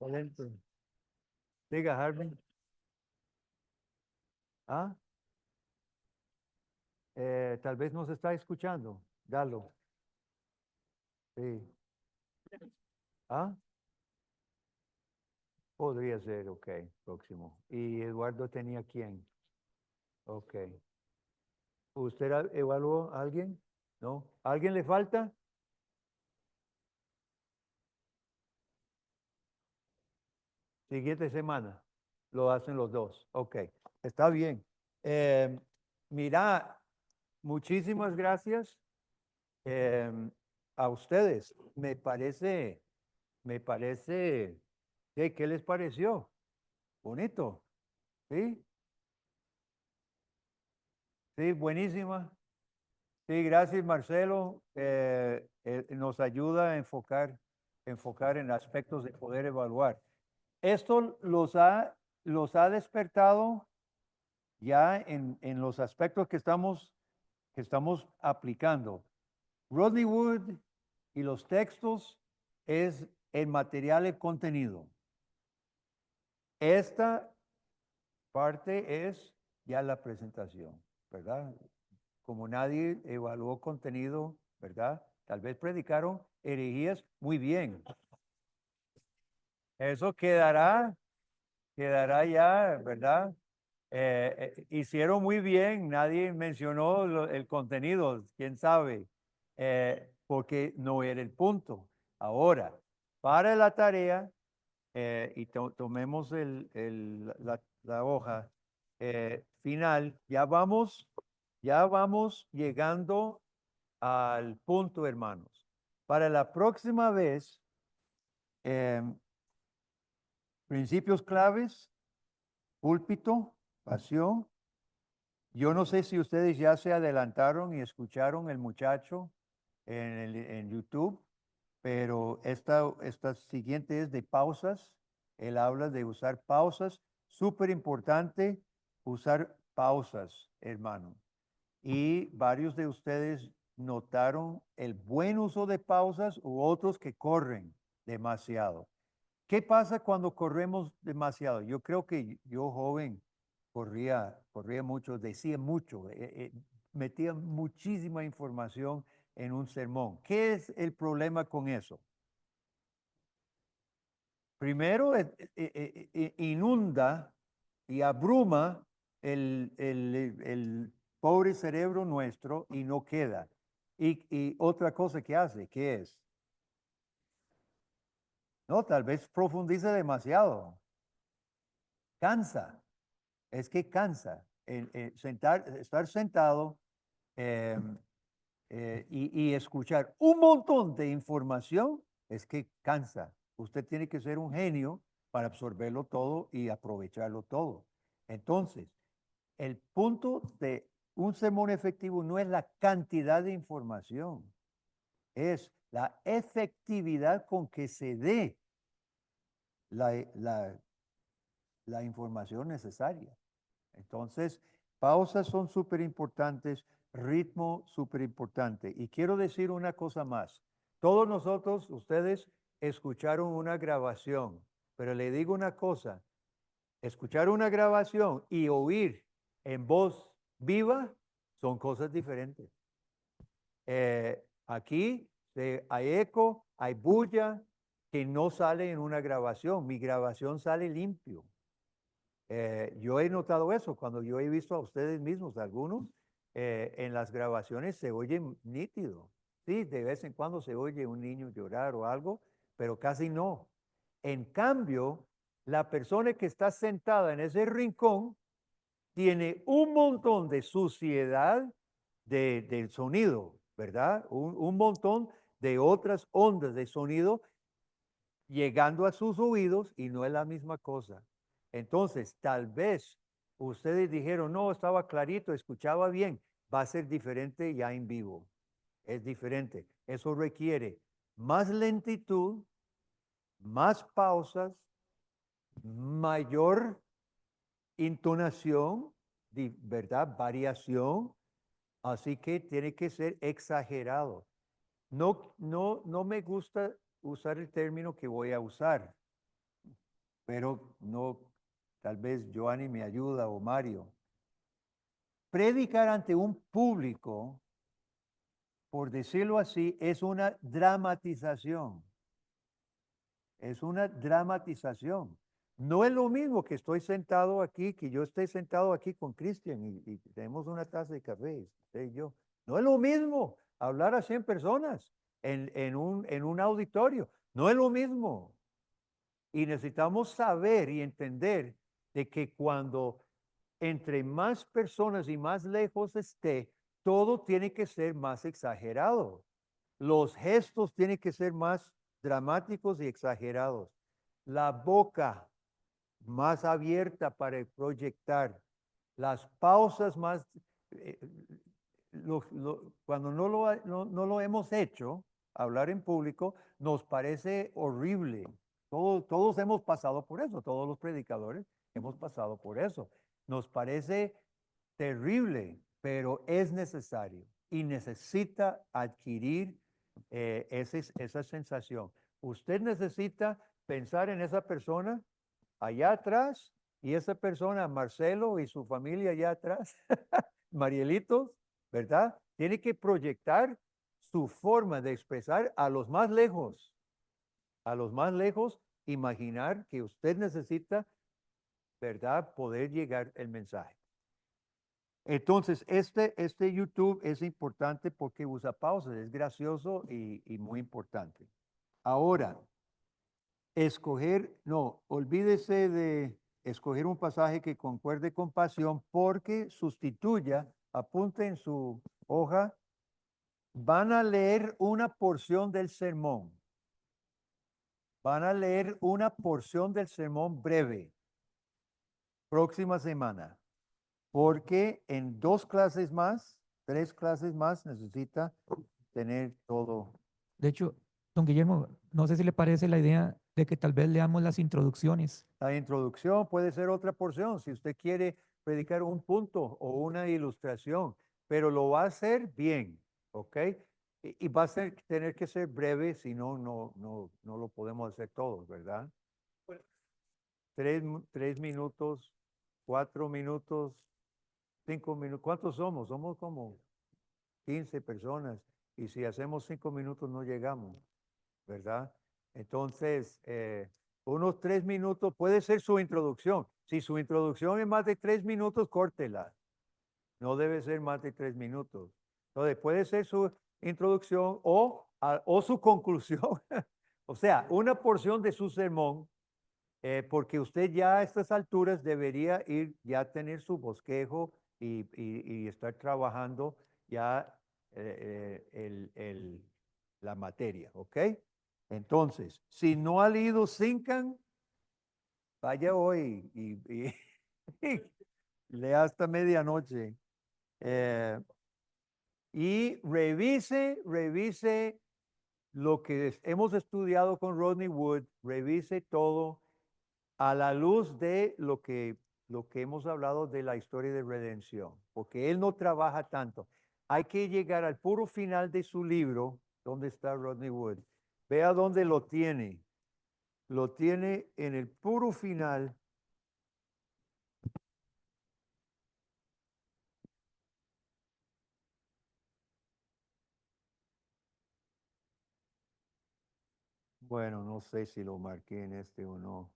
Excelente. Diga, Harvey. ¿Ah? Tal vez nos está escuchando. Dalo. Sí. ¿Ah? Podría ser, ok, próximo. ¿Y Eduardo tenía quién? Ok. ¿Usted evaluó a alguien? ¿No? ¿Alguien le falta? Siguiente semana. Lo hacen los dos. Ok. Está bien. Mira, muchísimas gracias a ustedes. Me parece, ¿qué les pareció? Bonito. ¿Sí? Sí, buenísima. Sí, gracias Marcelo. Nos ayuda a enfocar en aspectos de poder evaluar. Esto los ha despertado ya en los aspectos que estamos aplicando. Rodney Wood y los textos es el material de contenido. Esta parte es ya la presentación, ¿verdad? Como nadie evaluó contenido, ¿verdad? Tal vez predicaron herejías muy bien. Eso quedará ya, ¿verdad? Hicieron muy bien, nadie mencionó el contenido, quién sabe, porque no era el punto. Ahora, para la tarea, y tomemos la hoja final, ya vamos llegando al punto, hermanos. Para la próxima vez, principios claves, púlpito, pasión. Yo no sé si ustedes ya se adelantaron y escucharon el muchacho en YouTube, pero esta siguiente es de pausas. Él habla de usar pausas. Súper importante usar pausas, hermano. Y varios de ustedes notaron el buen uso de pausas u otros que corren demasiado. ¿Qué pasa cuando corremos demasiado? Yo creo que yo joven corría mucho, decía mucho, metía muchísima información en un sermón. ¿Qué es el problema con eso? Primero, inunda y abruma el pobre cerebro nuestro y no queda. Y otra cosa que hace, ¿qué es? No, tal vez profundiza demasiado. Cansa. Es que cansa. Estar sentado y escuchar un montón de información es que cansa. Usted tiene que ser un genio para absorberlo todo y aprovecharlo todo. Entonces, el punto de un sermón efectivo no es la cantidad de información, es la efectividad con que se dé la información necesaria. Entonces, pausas son súper importantes, ritmo súper importante. Y quiero decir una cosa más. Todos nosotros, ustedes, escucharon una grabación, pero le digo una cosa, escuchar una grabación y oír en voz viva son cosas diferentes. Aquí hay eco, hay bulla que no sale en una grabación. Mi grabación sale limpio. Yo he notado eso cuando yo he visto a ustedes mismos, algunos, en las grabaciones se oye nítido. Sí, de vez en cuando se oye un niño llorar o algo, pero casi no. En cambio, la persona que está sentada en ese rincón tiene un montón de suciedad del sonido, ¿verdad? Un montón de otras ondas de sonido llegando a sus oídos y no es la misma cosa. Entonces, tal vez ustedes dijeron, no, estaba clarito, escuchaba bien, va a ser diferente ya en vivo. Es diferente. Eso requiere más lentitud, más pausas, mayor entonación, ¿verdad? Variación. Así que tiene que ser exagerado. No me gusta usar el término que voy a usar, pero no, tal vez Joanny me ayuda o Mario. Predicar ante un público, por decirlo así, es una dramatización. Es una dramatización. No es lo mismo que estoy sentado aquí, que yo esté sentado aquí con Cristian y tenemos una taza de café, usted y yo. No es lo mismo hablar a 100 personas en un auditorio. No es lo mismo. Y necesitamos saber y entender de que cuando entre más personas y más lejos esté, todo tiene que ser más exagerado. Los gestos tienen que ser más dramáticos y exagerados. La boca más abierta para proyectar. Las pausas más... cuando no lo hemos hecho, hablar en público, nos parece horrible. Todos hemos pasado por eso, todos los predicadores hemos pasado por eso. Nos parece terrible, pero es necesario y necesita adquirir esa sensación. Usted necesita pensar en esa persona allá atrás y esa persona, Marcelo y su familia allá atrás, Marielitos, ¿verdad? Tiene que proyectar su forma de expresar a los más lejos. A los más lejos, imaginar que usted necesita, ¿verdad? Poder llegar el mensaje. Entonces, este YouTube es importante porque usa pausas, es gracioso y muy importante. Ahora, olvídese de escoger un pasaje que concuerde con pasión porque sustituya, apunte en su hoja, Van a leer una porción del sermón. Van a leer una porción del sermón breve. Próxima semana. Porque en 2 clases más, 3 clases más, necesita tener todo. De hecho, don Guillermo, no sé si le parece la idea de que tal vez leamos las introducciones. La introducción puede ser otra porción, si usted quiere predicar un punto o una ilustración, pero lo va a hacer bien, ¿ok? Y va a tener que ser breve, si no, no lo podemos hacer todos, ¿verdad? 3 minutos, 4 minutos, 5 minutos. ¿Cuántos somos? Somos como 15 personas. Y si hacemos 5 minutos no llegamos, ¿verdad? Entonces, unos 3 minutos puede ser su introducción. Si su introducción es más de 3 minutos, córtela. No debe ser más de 3 minutos. Entonces, puede ser su introducción o su conclusión. O sea, una porción de su sermón, porque usted ya a estas alturas debería ya tener su bosquejo y estar trabajando ya la materia, ¿ok? Entonces, si no ha leído Sincan, vaya hoy y lea hasta medianoche. Y revise lo que hemos estudiado con Rodney Wood, revise todo a la luz de lo que hemos hablado de la historia de redención, porque él no trabaja tanto. Hay que llegar al puro final de su libro, donde está Rodney Wood. Vea dónde lo tiene. Lo tiene en el puro final. Bueno, no sé si lo marqué en este o no.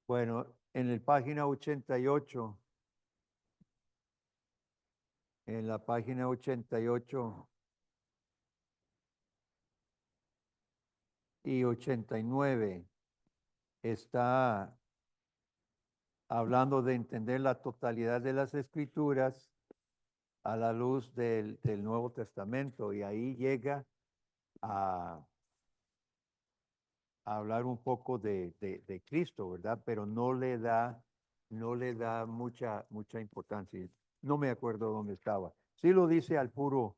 Bueno, en el página 88, en la página 88 y 89 está hablando de entender la totalidad de las escrituras a la luz del Nuevo Testamento, y ahí llega a hablar un poco de Cristo, ¿verdad? Pero no le da mucha importancia. No me acuerdo dónde estaba. Sí lo dice al puro,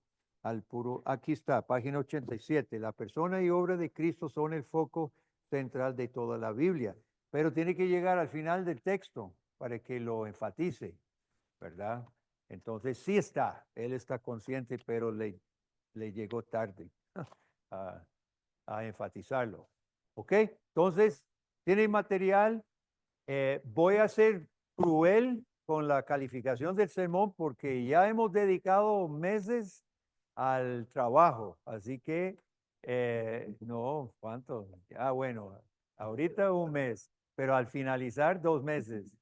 aquí está, página 87. La persona y obra de Cristo son el foco central de toda la Biblia, pero tiene que llegar al final del texto para que lo enfatice, ¿verdad? Entonces sí está, él está consciente, pero le llegó tarde a enfatizarlo. ¿Ok? Entonces, tiene material. Voy a ser cruel con la calificación del sermón porque ya hemos dedicado meses al trabajo. Así que, no, ¿cuánto? Ya, bueno, ahorita un mes, pero al finalizar 2 meses.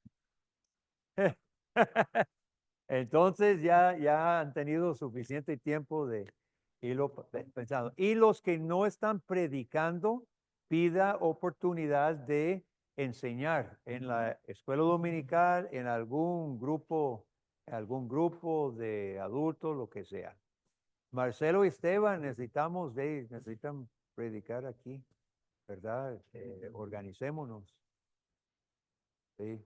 Entonces ya han tenido suficiente tiempo de irlo pensando. Y los que no están predicando, pida oportunidad de enseñar en la escuela dominical, en algún grupo de adultos, lo que sea. Marcelo y Esteban, necesitan predicar aquí, ¿verdad? Organicémonos. Sí.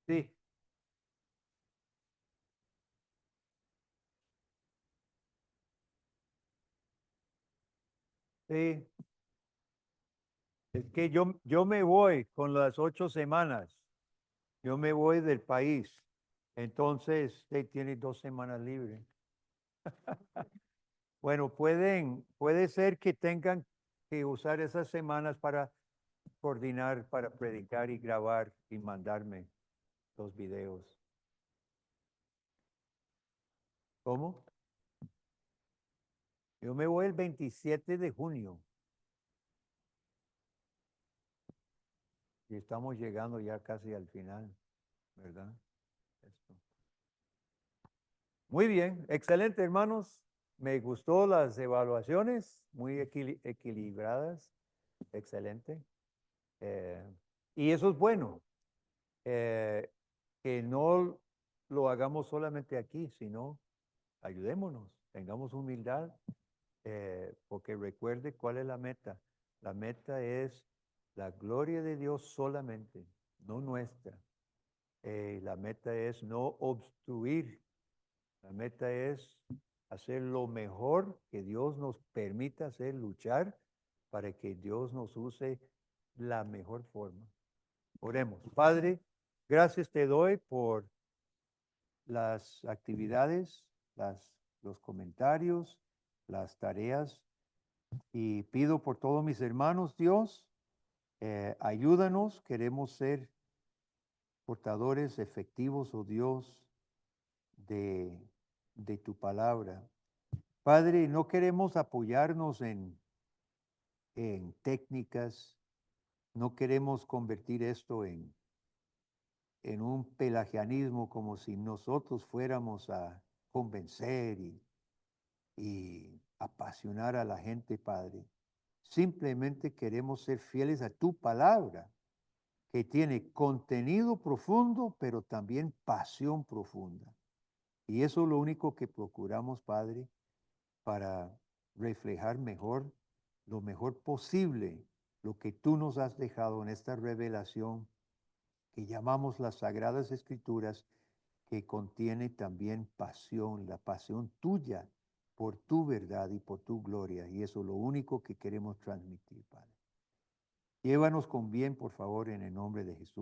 Sí. Sí. Es que yo me voy con las 8 semanas. Yo me voy del país. Entonces, usted tiene 2 semanas libres. Bueno, puede ser que tengan que usar esas semanas para coordinar, para predicar y grabar y mandarme los videos. ¿Cómo? Yo me voy el 27 de junio. Y estamos llegando ya casi al final, ¿verdad? Muy bien, excelente, hermanos. Me gustó las evaluaciones, muy equilibradas, excelente. Y eso es bueno, que no lo hagamos solamente aquí, sino ayudémonos, tengamos humildad, porque recuerde cuál es la meta. La meta es la gloria de Dios solamente, no nuestra. La meta es no obstruir. La meta es hacer lo mejor que Dios nos permita hacer, luchar para que Dios nos use la mejor forma. Oremos. Padre, gracias te doy por las actividades, los comentarios, las tareas, y pido por todos mis hermanos, Dios, ayúdanos, queremos ser portadores efectivos, oh Dios, de tu palabra. Padre, no queremos apoyarnos en técnicas, no queremos convertir esto en un pelagianismo como si nosotros fuéramos a convencer y apasionar a la gente, Padre. Simplemente queremos ser fieles a tu palabra, que tiene contenido profundo, pero también pasión profunda. Y eso es lo único que procuramos, Padre, para reflejar mejor, lo mejor posible, lo que tú nos has dejado en esta revelación que llamamos las Sagradas Escrituras, que contiene también pasión, la pasión tuya por tu verdad y por tu gloria. Y eso es lo único que queremos transmitir, Padre. Llévanos con bien, por favor, en el nombre de Jesús.